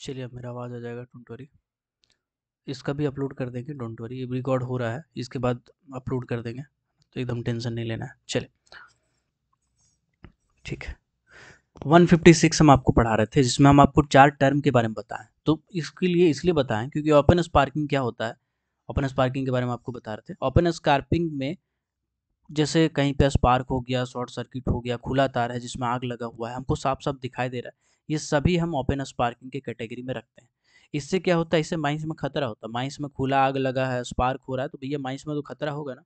चलिए अब मेरा आवाज़ आ जाएगा, डोंट वरी। इसका भी अपलोड कर देंगे, डोंट वरी, ये रिकॉर्ड हो रहा है, इसके बाद अपलोड कर देंगे, तो एकदम टेंशन नहीं लेना है। चलिए, ठीक है। 156 हम आपको पढ़ा रहे थे, जिसमें हम आपको 4 टर्म के बारे में बताएं। तो इसके लिए इसलिए बताएं क्योंकि ओपन स्पार्किंग क्या होता है, ओपन स्पार्किंग के बारे में आपको बता रहे थे। ओपन स्पार्किंग में जैसे कहीं पे स्पार्क हो गया, शॉर्ट सर्किट हो गया, खुला तार है जिसमें आग लगा हुआ है, हमको साफ साफ दिखाई दे रहा है, ये सभी हम ओपन स्पार्किंग के कैटेगरी में रखते हैं। इससे क्या होता है, इससे माइंस में खतरा होता है। माइंस में खुला आग लगा है, स्पार्क हो रहा है, तो भैया माइंस में तो खतरा होगा ना।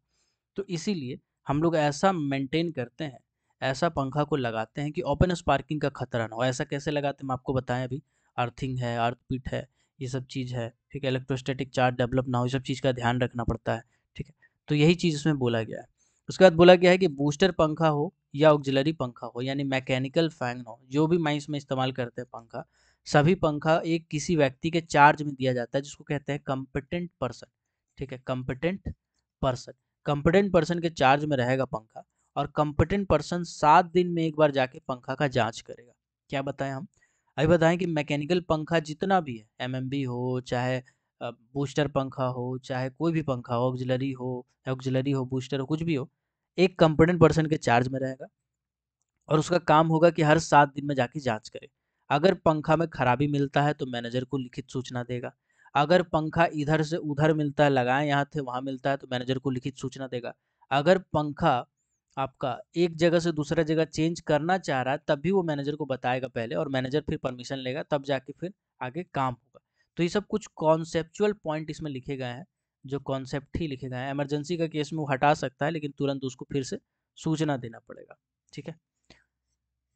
तो इसीलिए हम लोग ऐसा मेंटेन करते हैं, ऐसा पंखा को लगाते हैं कि ओपन स्पार्किंग का खतरा ना हो। ऐसा कैसे लगाते हैं हम आपको बताएं अभी। अर्थिंग है, अर्थ पिट है, ये सब चीज़ है, ठीक है। इलेक्ट्रोस्टैटिक चार्ज डेवलप ना हो, ये सब चीज़ का ध्यान रखना पड़ता है, ठीक है। तो यही चीज़ इसमें बोला गया है। उसके बाद बोला गया है कि बूस्टर पंखा हो या ऑक्सिलरी पंखा हो, यानी मैकेनिकल फैन हो, जो भी माइंस में इस्तेमाल करते हैं पंखा, सभी पंखा एक किसी व्यक्ति के चार्ज में दिया जाता है, जिसको कहते हैं कम्पिटेंट पर्सन, ठीक है। कम्पिटेंट पर्सन, कॉम्पिटेंट पर्सन के चार्ज में रहेगा पंखा, और कॉम्पिटेंट पर्सन 7 दिन में एक बार जाके पंखा का जांच करेगा। क्या बताएं हम, अभी बताएं कि मैकेनिकल पंखा जितना भी है, एमएमबी हो, चाहे बूस्टर पंखा हो, चाहे कोई भी पंखा हो, ऑक्सिलरी हो, बूस्टर हो, कुछ भी हो, एक कॉम्पिटेंट पर्सन के चार्ज में रहेगा, और उसका काम होगा कि हर 7 दिन में जाके जांच करे। अगर पंखा में खराबी मिलता है तो मैनेजर को लिखित सूचना देगा। अगर पंखा इधर से उधर मिलता है, लगाए यहाँ थे वहाँ मिलता है, तो मैनेजर को लिखित सूचना देगा। अगर पंखा आपका एक जगह से दूसरा जगह चेंज करना चाह रहा है, तब भी वो मैनेजर को बताएगा पहले, और मैनेजर फिर परमिशन लेगा, तब जाके फिर आगे काम होगा। तो ये सब कुछ कॉन्सेप्चुअल पॉइंट इसमें लिखे गए हैं, जो कॉन्सेप्ट ही लिखे गए हैं। इमरजेंसी का केस में वो हटा सकता है, लेकिन तुरंत उसको फिर से सूचना देना पड़ेगा, ठीक है।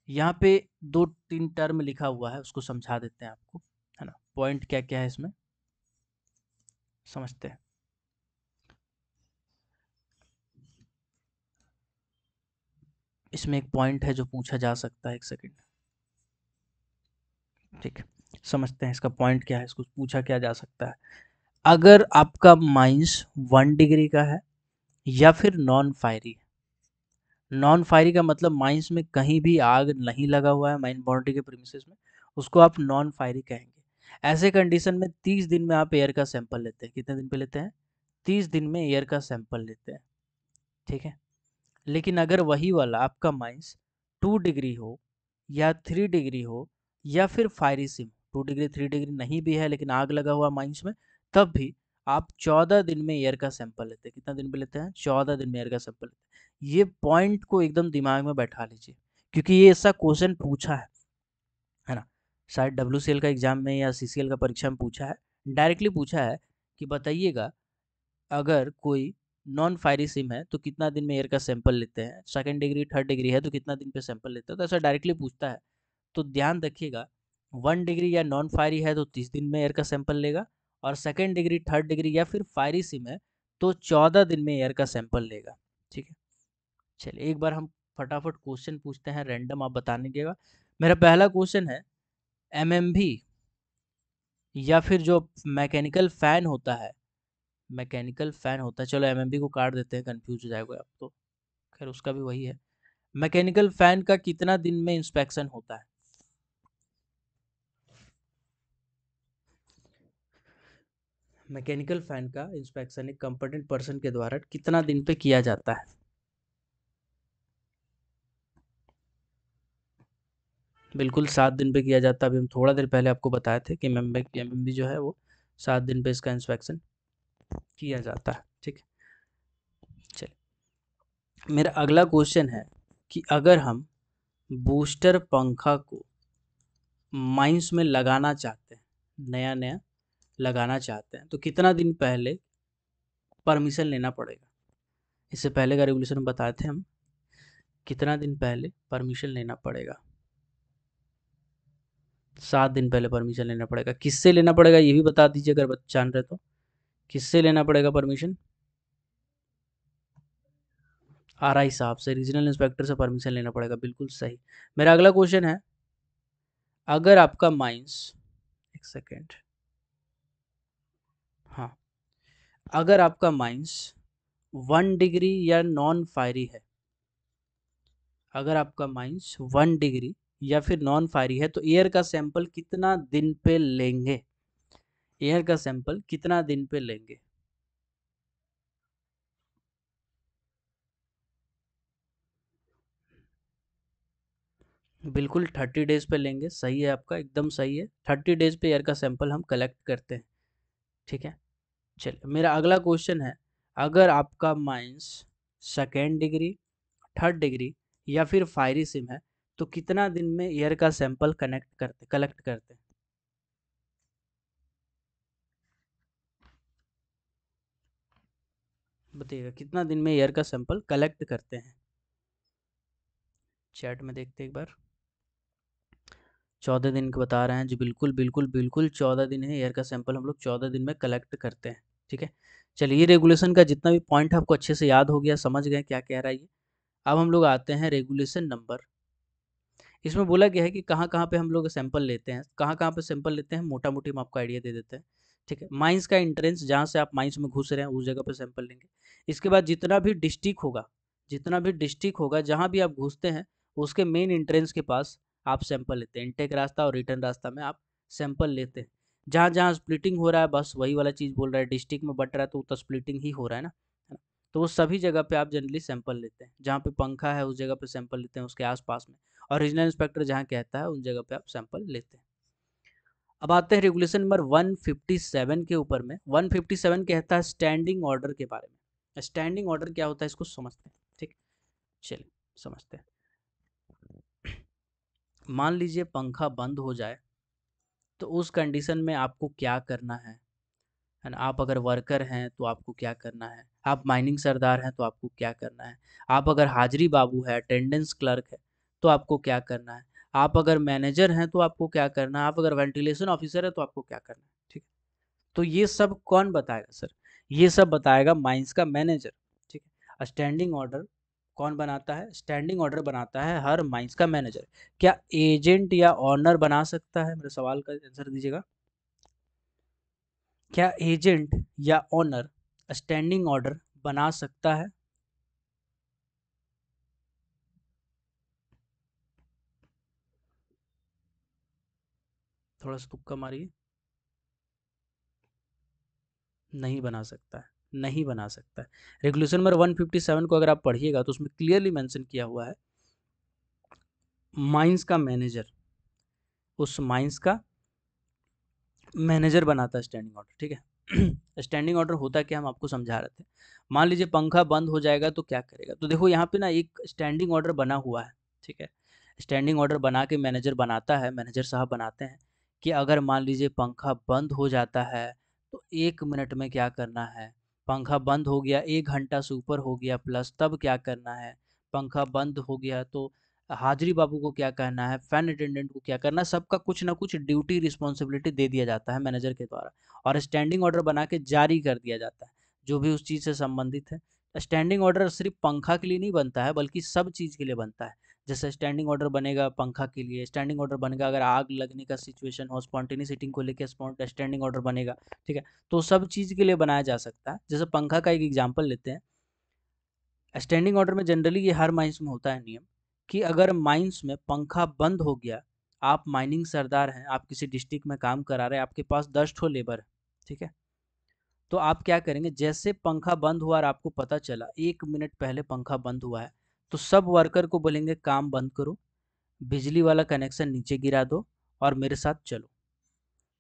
यहाँ पे 2-3 टर्म लिखा हुआ है, उसको समझा देते हैं आपको, है ना। पॉइंट क्या क्या है इसमें। समझते हैं। इसमें एक पॉइंट है जो पूछा जा सकता है, एक सेकंड। ठीक है, समझते हैं इसका पॉइंट क्या है, इसको पूछा क्या जा सकता है। अगर आपका माइनस 1 डिग्री का है या फिर नॉन फायरी। नॉन फायरी का मतलब माइंस में कहीं भी आग नहीं लगा हुआ है, माइन बाउंड्री के प्रीमिसेस में, उसको आप नॉन फायरी कहेंगे। ऐसे कंडीशन में 30 दिन में आप एयर का सैंपल लेते हैं। कितने दिन पे लेते हैं? 30 दिन में एयर का सैंपल लेते हैं। ठीक है, लेकिन अगर वही वाला आपका माइनस 2 डिग्री हो या 3 डिग्री हो या फिर फायरी सिम 2 डिग्री 3 डिग्री नहीं भी है लेकिन आग लगा हुआ माइंस में, तब भी आप 14 दिन में एयर का सैंपल लेते हैं। कितना दिन पे लेते हैं? 14 दिन में एयर का सैंपल लेते हैं। ये पॉइंट को एकदम दिमाग में बैठा लीजिए, क्योंकि ये ऐसा क्वेश्चन पूछा है ना। शायद WCL का एग्जाम में या CCL का परीक्षा में पूछा है, डायरेक्टली पूछा है कि बताइएगा अगर कोई नॉन फायरी सिम है तो कितना दिन में एयर का सैंपल लेते हैं, 2nd डिग्री 3rd डिग्री है तो कितना दिन पे सैंपल लेते हैं। तो ऐसा डायरेक्टली पूछता है, तो ध्यान रखिएगा 1 डिग्री या नॉन फायरी है तो 30 दिन में एयर का सैंपल लेगा, और 2nd डिग्री 3rd डिग्री या फिर फायरी सिम है तो 14 दिन में एयर का सैंपल लेगा। ठीक है, चलिए एक बार हम फटाफट क्वेश्चन पूछते हैं, रैंडम आप बताने के। मेरा पहला क्वेश्चन है, MMV या फिर जो मैकेनिकल फैन होता है, मैकेनिकल फैन होता है, चलो MMV को काट देते हैं, कंफ्यूज हो जाएगा आप तो, खैर उसका भी वही है। मैकेनिकल फैन का कितना दिन में इंस्पेक्शन होता है? मैकेनिकल फैन का इंस्पेक्शन एक कंपटेंट पर्सन के द्वारा कितना दिन पे किया जाता है? बिल्कुल 7 दिन पे किया जाता है। अभी हम थोड़ा देर पहले आपको बताए थे कि MMV जो है वो 7 दिन पे इसका इंस्पेक्शन किया जाता है। ठीक है, चलिए मेरा अगला क्वेश्चन है कि अगर हम बूस्टर पंखा को माइंस में लगाना चाहते हैं, नया नया लगाना चाहते हैं, तो कितना दिन पहले परमिशन लेना पड़ेगा? इससे पहले का रेगुलेशन बताए थे हम, कितना दिन पहले परमिशन लेना पड़ेगा? 7 दिन पहले परमिशन लेना पड़ेगा। किससे लेना पड़ेगा ये भी बता दीजिए अगर जान रहे तो। किससे लेना पड़ेगा परमिशन? RI साहब से, रीजनल इंस्पेक्टर से परमिशन लेना पड़ेगा, बिल्कुल सही। मेरा अगला क्वेश्चन है, अगर आपका माइंस, एक सेकेंड, हाँ, अगर आपका माइंस 1 डिग्री या नॉन फायरी है, अगर आपका माइंस 1 डिग्री या फिर नॉन फायरी है तो एयर का सैंपल कितना दिन पे लेंगे? एयर का सैंपल कितना दिन पे लेंगे? बिल्कुल 30 डेज पे लेंगे, सही है आपका, एकदम सही है। 30 डेज पे एयर का सैंपल हम कलेक्ट करते हैं। ठीक है, चलिए मेरा अगला क्वेश्चन है, अगर आपका mines 2nd degree 3rd degree या फिर फायरी सिम है तो कितना दिन में एयर का सैंपल कलेक्ट करते हैं? बताइएगा कितना दिन में एयर का सैंपल कलेक्ट करते हैं? चैट में देखते हैं एक बार। 14 दिन का बता रहे हैं जी, बिल्कुल बिल्कुल बिल्कुल 14 दिन है, एयर का सैंपल हम लोग 14 दिन में कलेक्ट करते हैं। ठीक है, चलिए ये रेगुलेशन का जितना भी पॉइंट आपको अच्छे से याद हो गया, समझ गए क्या कह रहा है ये। अब हम लोग आते हैं रेगुलेशन नंबर। इसमें बोला गया है कि कहाँ कहाँ पे हम लोग सैंपल लेते हैं, कहाँ कहाँ पे सैंपल लेते हैं, मोटा मोटी हम आपको आइडिया दे देते हैं। ठीक है, माइंस का एंट्रेंस, जहाँ से आप माइंस में घुस रहे हैं उस जगह पे सैंपल लेंगे। इसके बाद जितना भी डिस्ट्रिक्ट होगा, जितना भी डिस्ट्रिक्ट होगा जहाँ भी आप घुसते हैं, उसके मेन एंट्रेंस के पास आप सैंपल लेते हैं। इनटेक रास्ता और रिटर्न रास्ता में आप सैंपल लेते हैं। जहाँ जहाँ स्प्लिटिंग हो रहा है, बस वही वाला चीज़ बोल रहा है, डिस्ट्रिक्ट में बट रहा है तो स्प्लिटिंग ही हो रहा है ना, है ना? तो वो सभी जगह पे आप जनरली सैंपल लेते हैं। जहाँ पे पंखा है उस जगह पे सैंपल लेते हैं, उसके आसपास में। और रीजनल इंस्पेक्टर जहाँ कहता है उन जगह पे आप सैंपल लेते हैं। अब आते हैं रेगुलेशन नंबर 157 के ऊपर में। 157 कहता है स्टैंडिंग ऑर्डर के बारे में। स्टैंडिंग ऑर्डर क्या होता है इसको समझते हैं। ठीक, चलिए समझते हैं। मान लीजिए पंखा बंद हो जाए तो उस कंडीशन में आपको क्या करना है ना? आप अगर वर्कर हैं तो आपको क्या करना है, आप माइनिंग सरदार हैं तो आपको क्या करना है, आप अगर हाजिरी बाबू है, अटेंडेंस क्लर्क है तो आपको क्या करना है, आप अगर मैनेजर हैं तो आपको क्या करना है, आप अगर वेंटिलेशन ऑफिसर है तो आपको क्या करना है। ठीक है, तो ये सब कौन बताएगा सर? ये सब बताएगा माइंस का मैनेजर। ठीक है, स्टैंडिंग ऑर्डर कौन बनाता है? स्टैंडिंग ऑर्डर बनाता है हर माइंस का मैनेजर। क्या एजेंट या ऑनर बना सकता है? मेरे सवाल का आंसर दीजिएगा। क्या एजेंट या ऑनर स्टैंडिंग ऑर्डर बना सकता है? थोड़ा सा तुक्का मारिए। नहीं बना सकता है, नहीं बना सकता है। रेगुलेशन नंबर 157 को अगर आप पढ़िएगा तो उसमें क्लियरली मेंशन किया हुआ है, माइंस का मैनेजर, उस माइंस का मैनेजर बनाता है स्टैंडिंग ऑर्डर। ठीक है। स्टैंडिंग ऑर्डर होता है क्या, हम आपको समझा रहे थे। मान लीजिए पंखा बंद हो जाएगा तो क्या करेगा? तो देखो यहाँ पे ना एक स्टैंडिंग ऑर्डर बना हुआ है। ठीक है, स्टैंडिंग ऑर्डर बना के मैनेजर बनाता है, मैनेजर साहब बनाते हैं कि अगर मान लीजिए पंखा बंद हो जाता है तो 1 मिनट में क्या करना है। पंखा बंद हो गया, 1 घंटा से ऊपर हो गया प्लस, तब क्या करना है। पंखा बंद हो गया तो हाजिरी बाबू को क्या कहना है, फैन अटेंडेंट को क्या करना है, सबका कुछ ना कुछ ड्यूटी रिस्पॉन्सिबिलिटी दे दिया जाता है मैनेजर के द्वारा, और स्टैंडिंग ऑर्डर बना के जारी कर दिया जाता है जो भी उस चीज़ से संबंधित है। स्टैंडिंग ऑर्डर सिर्फ पंखा के लिए नहीं बनता है बल्कि सब चीज़ के लिए बनता है। जैसे स्टैंडिंग ऑर्डर बनेगा पंखा के लिए, स्टैंडिंग ऑर्डर बनेगा अगर आग लगने का सिचुएशन हो, स्पॉन्टेनियस हीटिंग को लेकर स्टैंडिंग ऑर्डर बनेगा। ठीक है, तो सब चीज़ के लिए बनाया जा सकता है। जैसे पंखा का एक एग्जाम्पल लेते हैं। स्टैंडिंग ऑर्डर में जनरली ये हर माइंस में होता है नियम कि अगर माइंस में पंखा बंद हो गया, आप माइनिंग सरदार हैं, आप किसी डिस्ट्रिक्ट में काम करा रहे हैं, आपके पास 10 ठो लेबर है। ठीक है, तो आप क्या करेंगे, जैसे पंखा बंद हुआ और आपको पता चला 1 मिनट पहले पंखा बंद हुआ है, तो सब वर्कर को बोलेंगे काम बंद करो, बिजली वाला कनेक्शन नीचे गिरा दो और मेरे साथ चलो।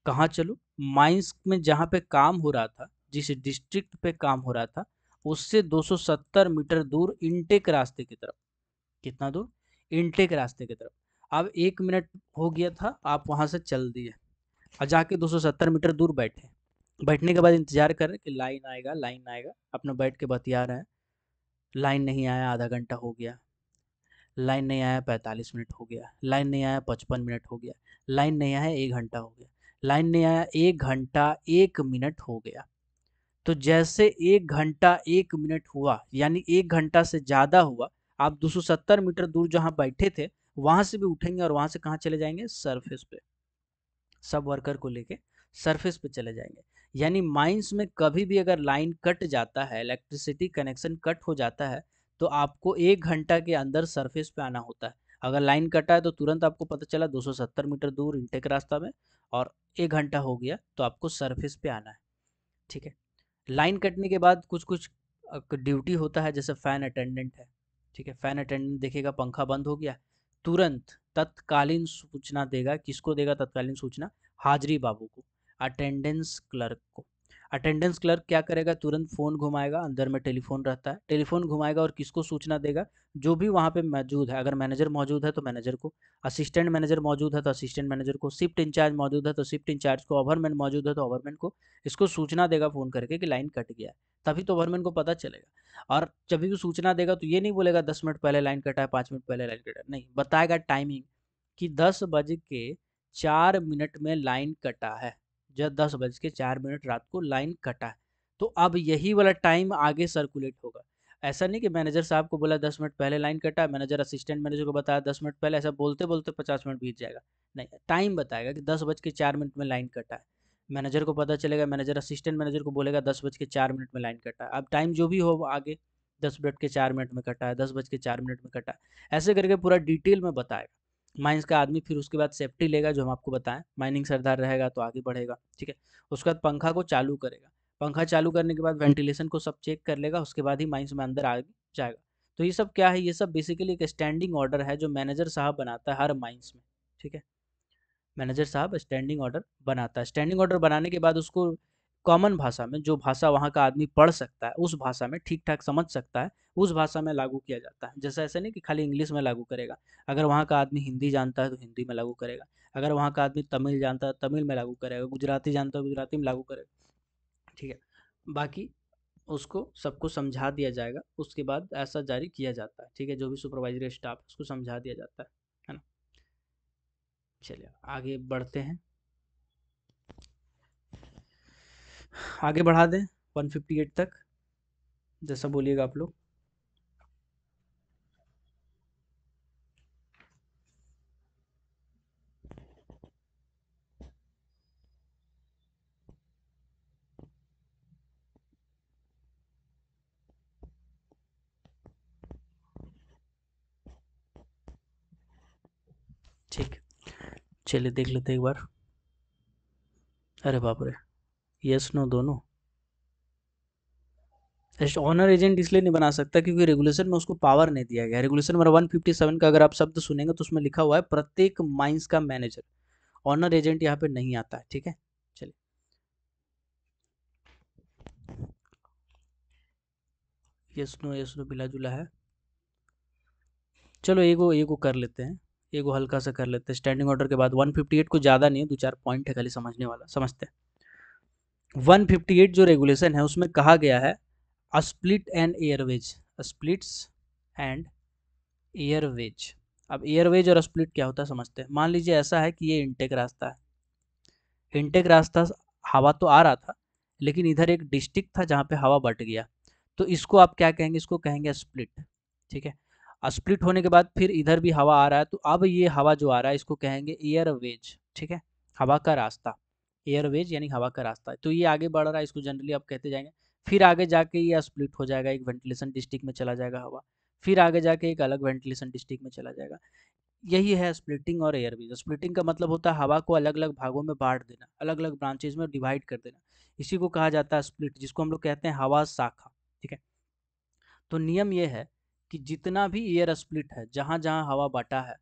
कहाँ चलो? माइंस में जहाँ पे काम हो रहा था, जिस डिस्ट्रिक्ट पे काम हो रहा था, उससे 270 मीटर दूर इनटेक रास्ते की तरफ। कितना दूर? इनटेक रास्ते की तरफ। अब 1 मिनट हो गया था, आप वहां से चल दिए और जाके 270 मीटर दूर बैठे। बैठने के बाद इंतजार कर रहे कि लाइन आएगा, लाइन आएगा, अपना बैठ के बतिया रहे हैं। लाइन नहीं आया, आधा घंटा हो गया। लाइन नहीं आया, 45 मिनट हो गया। लाइन नहीं आया, 55 मिनट हो गया। लाइन नहीं आया, 1 घंटा हो गया। लाइन नहीं आया, 1 घंटा 1 मिनट हो गया। तो जैसे 1 घंटा 1 मिनट हुआ, यानी 1 घंटा से ज़्यादा हुआ, आप 270 मीटर दूर जहाँ बैठे थे वहां से भी उठेंगे और वहां से कहाँ चले जाएंगे? सरफेस पे। सब वर्कर को लेके सरफेस पे चले जाएंगे। यानी माइंस में कभी भी अगर लाइन कट जाता है, इलेक्ट्रिसिटी कनेक्शन कट हो जाता है, तो आपको 1 घंटा के अंदर सरफेस पे आना होता है। अगर लाइन कटा है तो तुरंत आपको पता चला 270 मीटर दूर इनटेक रास्ता में, और 1 घंटा हो गया तो आपको सरफेस पे आना है। ठीक है, लाइन कटने के बाद कुछ कुछ ड्यूटी होता है, जैसे फैन अटेंडेंट है। ठीक है, फैन अटेंडेंट देखेगा पंखा बंद हो गया, तुरंत तत्कालीन सूचना देगा। किसको देगा तत्कालीन सूचना? हाजिरी बाबू को, अटेंडेंस क्लर्क को। अटेंडेंस क्लर्क क्या करेगा? तुरंत फ़ोन घुमाएगा, अंदर में टेलीफोन रहता है, टेलीफोन घुमाएगा और किसको सूचना देगा? जो भी वहाँ पे मौजूद है। अगर मैनेजर मौजूद है तो मैनेजर को, असिस्टेंट मैनेजर मौजूद है तो असिस्टेंट मैनेजर को, शिफ्ट इंचार्ज मौजूद है तो शिफ्ट इंचार्ज को, ओवरमैन मौजूद है तो ओवरमैन को। इसको सूचना देगा फ़ोन करके कि लाइन कट गया है, तभी तो ओवरमैन को पता चलेगा। और जब भी वो सूचना देगा तो ये नहीं बोलेगा 10 मिनट पहले लाइन कटा है, 5 मिनट पहले लाइन कटा है, नहीं, बताएगा टाइमिंग कि 10 बज के 4 मिनट में लाइन कटा है। जब 10 बज के 4 मिनट रात को लाइन कटा है, तो अब यही वाला टाइम आगे सर्कुलेट होगा। ऐसा नहीं कि मैनेजर साहब को बोला 10 मिनट पहले लाइन कटा, मैनेजर असिस्टेंट मैनेजर को बताया 10 मिनट पहले, ऐसा बोलते बोलते 50 मिनट बीत जाएगा। नहीं, टाइम बताएगा कि 10 बज के 4 मिनट में लाइन कटा है। मैनेजर को पता चलेगा, मैनेजर असिस्टेंट मैनेजर को बोलेगा 10 बज के 4 मिनट में लाइन कटा है। अब टाइम जो भी हो आगे, 10 बज के 4 मिनट में कटा है, 10 बज के 4 मिनट में कटा है, ऐसे करके पूरा डिटेल में बताएगा माइंस का आदमी। फिर उसके बाद सेफ्टी लेगा, जो हम आपको बताएं, माइनिंग सरदार रहेगा तो आगे बढ़ेगा। ठीक है, उसके बाद पंखा को चालू करेगा। पंखा चालू करने के बाद वेंटिलेशन को सब चेक कर लेगा, उसके बाद ही माइंस में अंदर आगे जाएगा। तो ये सब क्या है? ये सब बेसिकली एक स्टैंडिंग ऑर्डर है जो मैनेजर साहब बनाता है हर माइंस में। ठीक है, मैनेजर साहब स्टैंडिंग ऑर्डर बनाता है। स्टैंडिंग ऑर्डर बनाने के बाद उसको कॉमन भाषा में, जो भाषा वहाँ का आदमी पढ़ सकता है, उस भाषा में ठीक ठाक समझ सकता है, उस भाषा में लागू किया जाता है। जैसा ऐसा नहीं कि खाली इंग्लिश में लागू करेगा। अगर वहाँ का आदमी हिंदी जानता है तो हिंदी में लागू करेगा, अगर वहाँ का आदमी तमिल जानता है तमिल में लागू करेगा, गुजराती जानता है गुजराती में लागू करेगा। ठीक है, बाकी उसको सबको समझा दिया जाएगा, उसके बाद ऐसा जारी किया जाता है। ठीक है, जो भी सुपरवाइजरी स्टाफ उसको समझा दिया जाता है ना। चलिए आगे बढ़ते हैं। आगे बढ़ा दें 158 तक, जैसा बोलिएगा आप लोग। ठीक, चलिए देख लेते हैं एक बार। अरे बाप रे, यस नो दोनों। ऑनर एजेंट इसलिए नहीं बना सकता क्योंकि रेगुलेशन में उसको पावर नहीं दिया गया। रेगुलेशन नंबर 157 का अगर आप शब्द सुनेंगे तो उसमें लिखा हुआ है प्रत्येक माइंस का मैनेजर। ऑनर एजेंट यहाँ पे नहीं आता है, ठीक है। चलिए, यस नो मिला जुला है। चलो एगो एगो कर लेते हैं, एगो हल्का सा कर लेते हैं स्टैंडिंग ऑर्डर के बाद। 158 को ज़्यादा नहीं है, दो चार पॉइंट है खाली समझने वाला, समझते हैं। 158 जो रेगुलेशन है उसमें कहा गया है split and Airways, splits and Airways. अब एयरवेज और स्प्लिट क्या होता है समझते हैं। मान लीजिए ऐसा है कि ये इनटेक रास्ता है, इनटेक रास्ता, हवा तो आ रहा था लेकिन इधर एक डिस्ट्रिक्ट था जहाँ पे हवा बट गया, तो इसको आप क्या कहेंगे, इसको कहेंगे स्प्लिट, ठीक है। स्प्लिट होने के बाद फिर इधर भी हवा आ रहा है, तो अब ये हवा जो आ रहा है इसको कहेंगे एयरवेज, ठीक है, हवा का रास्ता। एयरवेज यानी हवा का रास्ता है। तो ये आगे बढ़ रहा है, इसको जनरली आप कहते जाएंगे। फिर आगे जाके ये स्प्लिट हो जाएगा, एक वेंटिलेशन डिस्ट्रिक्ट में चला जाएगा हवा, फिर आगे जाके एक अलग वेंटिलेशन डिस्ट्रिक्ट में चला जाएगा। यही है स्प्लिटिंग और एयरवेज। स्प्लिटिंग का मतलब होता है हवा को अलग अलग भागों में बांट देना, अलग अलग ब्रांचेज में डिवाइड कर देना, इसी को कहा जाता है स्प्लिट, जिसको हम लोग कहते हैं हवा शाखा, ठीक है। तो नियम ये है कि जितना भी एयर स्प्लिट है, जहाँ जहाँ हवा बटा है,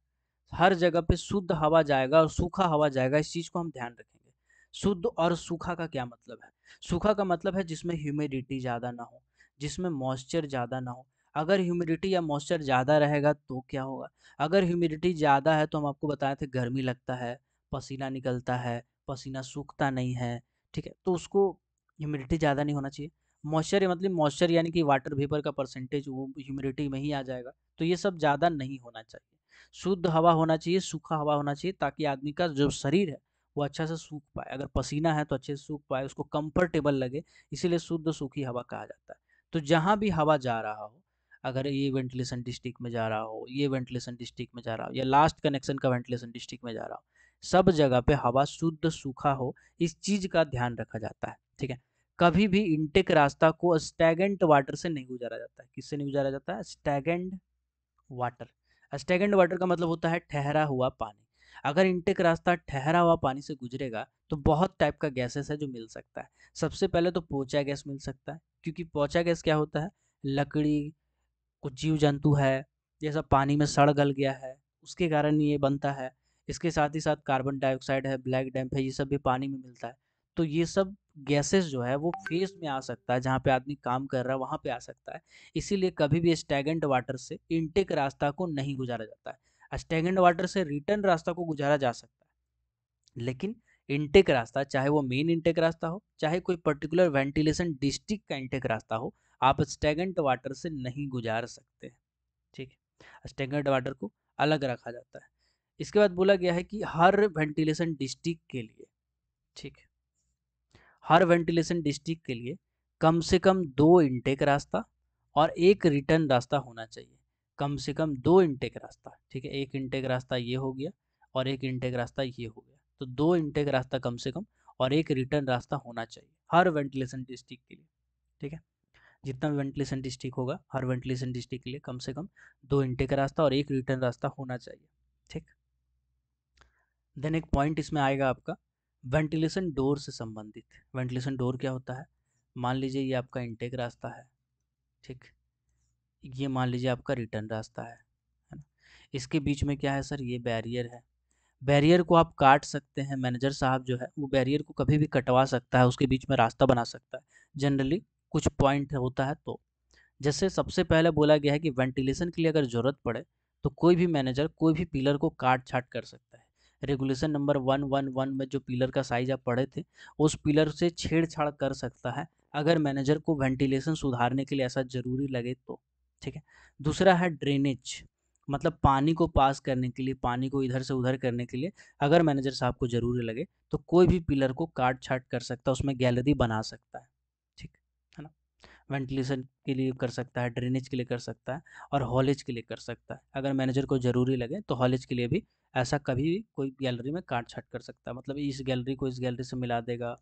हर जगह पे शुद्ध हवा जाएगा और सूखा हवा जाएगा, इस चीज को हम ध्यान रखेंगे। शुद्ध और सूखा का क्या मतलब है? सूखा का मतलब है जिसमें ह्यूमिडिटी ज़्यादा ना हो, जिसमें मॉइस्चर ज़्यादा ना हो। अगर ह्यूमिडिटी या मॉइस्चर ज़्यादा रहेगा तो क्या होगा? अगर ह्यूमिडिटी ज़्यादा है तो हम आपको बताए थे गर्मी लगता है, पसीना निकलता है, पसीना सूखता नहीं है, ठीक है, तो उसको ह्यूमिडिटी ज़्यादा नहीं होना चाहिए। मॉइस्चर मतलब मॉइस्चर यानी कि वाटर वेपर का परसेंटेज वो ह्यूमिडिटी में ही आ जाएगा, तो ये सब ज़्यादा नहीं होना चाहिए। शुद्ध हवा होना चाहिए, सूखा हवा होना चाहिए, ताकि आदमी का जो शरीर है वो अच्छा से सूख पाए। अगर पसीना है तो अच्छे से सूख पाए, उसको कंफर्टेबल लगे, इसीलिए शुद्ध सूखी हवा कहा जाता है। तो जहाँ भी हवा जा रहा हो, अगर ये वेंटिलेशन डिस्ट्रिक्ट में जा रहा हो, ये वेंटिलेशन डिस्ट्रिक्ट में जा रहा हो, या लास्ट कनेक्शन का वेंटिलेशन डिस्ट्रिक्ट में जा रहा हो, सब जगह पे हवा शुद्ध सूखा हो, इस चीज का ध्यान रखा जाता है, ठीक है। कभी भी इनटेक रास्ता को स्टैगेंट वाटर से नहीं गुजारा जाता है। किससे नहीं गुजारा जाता है? स्टैगेंट वाटर। स्टैगेंट वाटर का मतलब होता है ठहरा हुआ पानी। अगर इनटेक रास्ता ठहरा हुआ पानी से गुजरेगा तो बहुत टाइप का गैसेस है जो मिल सकता है। सबसे पहले तो पोचा गैस मिल सकता है, क्योंकि पोचा गैस क्या होता है, लकड़ी, कुछ जीव जंतु है, ये सब पानी में सड़ गल गया है, उसके कारण ये बनता है। इसके साथ ही साथ कार्बन डाइऑक्साइड है, ब्लैक डैम्प है, ये सब भी पानी में मिलता है। तो ये सब गैसेस जो है वो फेस में आ सकता है, जहाँ पे आदमी काम कर रहा है वहाँ पे आ सकता है। इसीलिए कभी भी स्टैगेंट वाटर से इनटेक रास्ता को नहीं गुजारा जाता है। स्टैगेंट वाटर से रिटर्न रास्ता को गुजारा जा सकता है, लेकिन इनटेक रास्ता, चाहे वो मेन इनटेक रास्ता हो, चाहे कोई पर्टिकुलर वेंटिलेशन डिस्ट्रिक्ट का इनटेक रास्ता हो, आप स्टैगेंट वाटर से नहीं गुजार सकते, ठीक है। स्टैगनेंट वाटर को अलग रखा जाता है। इसके बाद बोला गया है कि हर वेंटिलेशन डिस्ट्रिक्ट के लिए, ठीक है, हर वेंटिलेशन डिस्ट्रिक्ट के लिए कम से कम 2 इनटेक रास्ता और एक रिटर्न रास्ता होना चाहिए। कम से कम 2 इनटेक रास्ता, ठीक है, एक इनटेक रास्ता ये हो गया और एक इनटेक रास्ता ये हो गया, तो 2 इनटेक रास्ता कम से कम और एक रिटर्न रास्ता होना चाहिए हर वेंटिलेशन डिस्ट्रिक्ट के लिए, ठीक है। जितना भी वेंटिलेशन डिस्ट्रिक्ट होगा, हर वेंटिलेशन डिस्ट्रिक्ट के लिए कम से कम 2 इनटेक रास्ता और एक रिटर्न रास्ता होना चाहिए, ठीक। देन एक पॉइंट इसमें आएगा आपका वेंटिलेशन डोर से संबंधित। वेंटिलेशन डोर क्या होता है? मान लीजिए ये आपका इनटेक रास्ता है, ठीक, ये मान लीजिए आपका रिटर्न रास्ता है ना। इसके बीच में क्या है सर? ये बैरियर है। बैरियर को आप काट सकते हैं, मैनेजर साहब जो है वो बैरियर को कभी भी कटवा सकता है, उसके बीच में रास्ता बना सकता है, जनरली कुछ पॉइंट होता है तो। जैसे सबसे पहले बोला गया है कि वेंटिलेशन के लिए अगर ज़रूरत पड़े तो कोई भी मैनेजर कोई भी पिलर को काट छाट कर सकता है। रेगुलेशन नंबर 111 में जो पिलर का साइज आप पढ़े थे, उस पिलर से छेड़छाड़ कर सकता है अगर मैनेजर को वेंटिलेशन सुधारने के लिए ऐसा ज़रूरी लगे तो, ठीक है। दूसरा है ड्रेनेज। मतलब पानी को पास करने के लिए, पानी को इधर से उधर करने के लिए अगर मैनेजर साहब को ज़रूरी लगे तो कोई भी पिलर को काट-छाँट कर सकता है, उसमें गैलरी बना सकता है। ठीक है ना? वेंटिलेशन के लिए कर सकता है, ड्रेनेज के लिए कर सकता है और हॉलेज के लिए कर सकता है। अगर मैनेजर को ज़रूरी लगे तो हॉलेज के लिए भी ऐसा कभी भी कोई गैलरी में काट-छाँट कर सकता है। मतलब इस गैलरी को इस गैलरी से मिला देगा,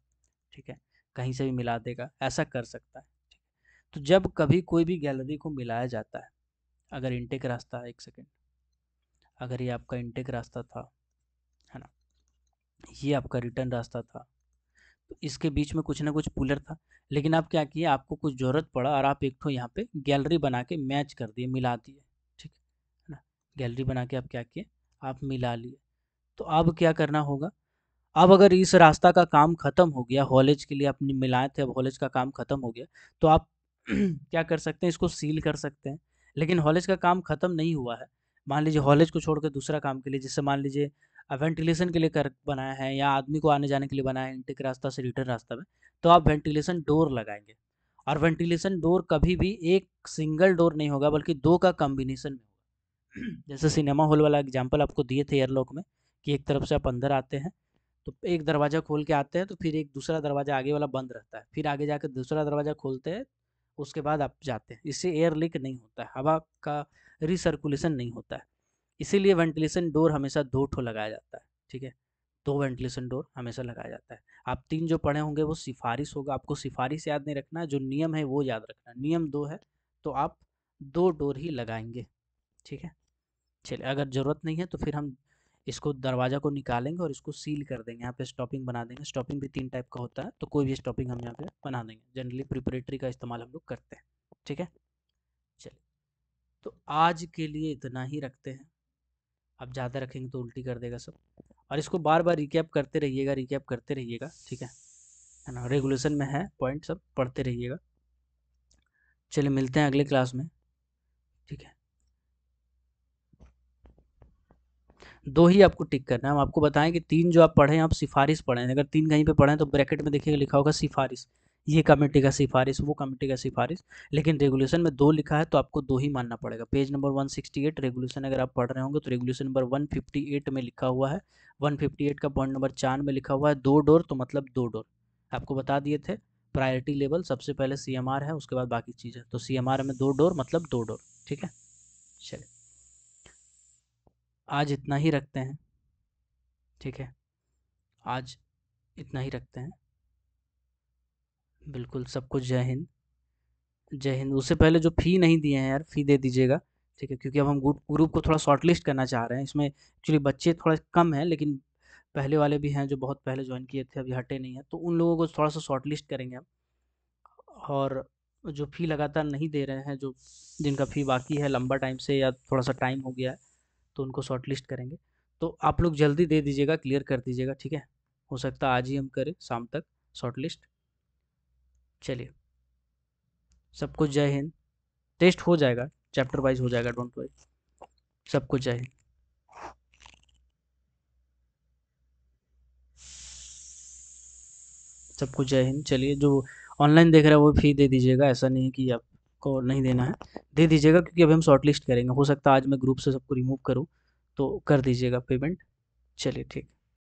ठीक है? कहीं से भी मिला देगा, ऐसा कर सकता है। ठीक है? तो जब कभी कोई भी गैलरी को मिलाया जाता है, अगर इनटेक रास्ता है, 1 सेकंड, अगर ये आपका इनटेक रास्ता था, है ना? ये आपका रिटर्न रास्ता था, तो इसके बीच में कुछ ना कुछ पुलर था, लेकिन आप क्या किए, आपको कुछ ज़रूरत पड़ा और आप एक ठो यहाँ पे गैलरी बना के मैच कर दिए, मिला दिए, ठीक है ना? गैलरी बना के आप क्या किए, आप मिला लिए। तो अब क्या करना होगा, अब अगर इस रास्ता का काम ख़त्म हो गया, हॉलेज के लिए आपने मिलाए थे, अब हॉलेज का काम ख़त्म हो गया, तो आप क्या कर सकते हैं, इसको सील कर सकते हैं। लेकिन हॉलेज का काम ख़त्म नहीं हुआ है, मान लीजिए हॉलेज को छोड़ के दूसरा काम के लिए, जैसे मान लीजिए वेंटिलेशन के लिए कर बनाया है या आदमी को आने जाने के लिए बनाया है इनटेक रास्ता से रिटर्न रास्ता में, तो आप वेंटिलेशन डोर लगाएंगे। और वेंटिलेशन डोर कभी भी एक सिंगल डोर नहीं होगा, बल्कि दो का कॉम्बिनेशन में होगा। जैसे सिनेमा हॉल वाला एग्जाम्पल आपको दिए थे एयरलॉक में, कि एक तरफ से आप अंदर आते हैं तो एक दरवाज़ा खोल के आते हैं, तो फिर एक दूसरा दरवाज़ा आगे वाला बंद रहता है, फिर आगे जाकर दूसरा दरवाज़ा खोलते हैं, उसके बाद आप जाते हैं। इससे एयर लीक नहीं होता है, हवा का रिसर्कुलेशन नहीं होता है। इसीलिए वेंटिलेशन डोर हमेशा 2 ठो लगाया जाता है, ठीक है? 2 वेंटिलेशन डोर हमेशा लगाया जाता है। आप 3 जो पढ़े होंगे वो सिफ़ारिश होगा, आपको सिफ़ारिश याद नहीं रखना है, जो नियम है वो याद रखना है। नियम 2 है, तो आप 2 डोर ही लगाएँगे, ठीक है? चलिए, अगर ज़रूरत नहीं है तो फिर हम इसको दरवाज़ा को निकालेंगे और इसको सील कर देंगे, यहाँ पे स्टॉपिंग बना देंगे। स्टॉपिंग भी 3 टाइप का होता है, तो कोई भी स्टॉपिंग हम यहाँ पे बना देंगे। जनरली प्रिपरेटरी का इस्तेमाल हम लोग करते हैं, ठीक है? चलिए, तो आज के लिए इतना ही रखते हैं। अब ज़्यादा रखेंगे तो उल्टी कर देगा सब, और इसको बार बार रिकैप करते रहिएगा, रिकैप करते रहिएगा, ठीक है ना? रेगुलेशन में है पॉइंट, सब पढ़ते रहिएगा। चलिए, मिलते हैं अगले क्लास में, ठीक है? 2 ही आपको टिक करना है। हम आपको बताएँ कि 3 जो आप पढ़े हैं, आप सिफ़ारिश पढ़े हैं। अगर 3 कहीं पे पढ़े हैं तो ब्रैकेट में देखिएगा लिखा होगा सिफ़ारिश। ये कमेटी का सिफ़ारिश, वो कमेटी का सिफ़ारिश। लेकिन रेगुलेशन में 2 लिखा है तो आपको 2 ही मानना पड़ेगा। पेज नंबर 168 रेगुलेशन अगर आप पढ़ रहे होंगे तो रेगुलेशन नंबर 158 में लिखा हुआ है। 158 का पॉइंट नंबर 4 में लिखा हुआ है 2 डोर, तो मतलब 2 डोर। आपको बता दिए थे, प्रायोरिटी लेवल सबसे पहले सीएमआर है, उसके बाद बाकी चीज़ है। तो सीएमआर में 2 डोर मतलब 2 डोर, ठीक है? चलिए, आज इतना ही रखते हैं, ठीक है? आज इतना ही रखते हैं। बिल्कुल, सबको जय हिंद। जय हिंद। उससे पहले जो फ़ी नहीं दिए हैं यार, फ़ी दे दीजिएगा, ठीक है? क्योंकि अब हम ग्रुप को थोड़ा शॉर्टलिस्ट करना चाह रहे हैं। इसमें एक्चुअली बच्चे थोड़ा कम हैं, लेकिन पहले वाले भी हैं जो बहुत पहले जॉइन किए थे, अभी हटे नहीं हैं। तो उन लोगों को थोड़ा-सा शॉर्टलिस्ट करेंगे हम। और जो फ़ी लगातार नहीं दे रहे हैं, जो जिनका फ़ी बाकी है लंबा टाइम से या थोड़ा-सा टाइम हो गया है, तो उनको शॉर्टलिस्ट करेंगे। तो आप लोग जल्दी दे दीजिएगा, क्लियर कर दीजिएगा, ठीक है? हो सकता है आज ही हम करें शाम तक शॉर्टलिस्ट। चलिए, सबको जय हिंद। टेस्ट हो जाएगा, चैप्टर वाइज हो जाएगा, डोंट वरी। सबको जय हिंद। सबको जय हिंद। चलिए, जो ऑनलाइन देख रहा है वो फ़ी दे दीजिएगा, ऐसा नहीं है कि आपको नहीं देना है, दे दीजिएगा, क्योंकि अभी हम शॉर्ट लिस्ट करेंगे। हो सकता है आज मैं ग्रुप से सबको रिमूव करूँ, तो कर दीजिएगा पेमेंट। चलिए, ठीक।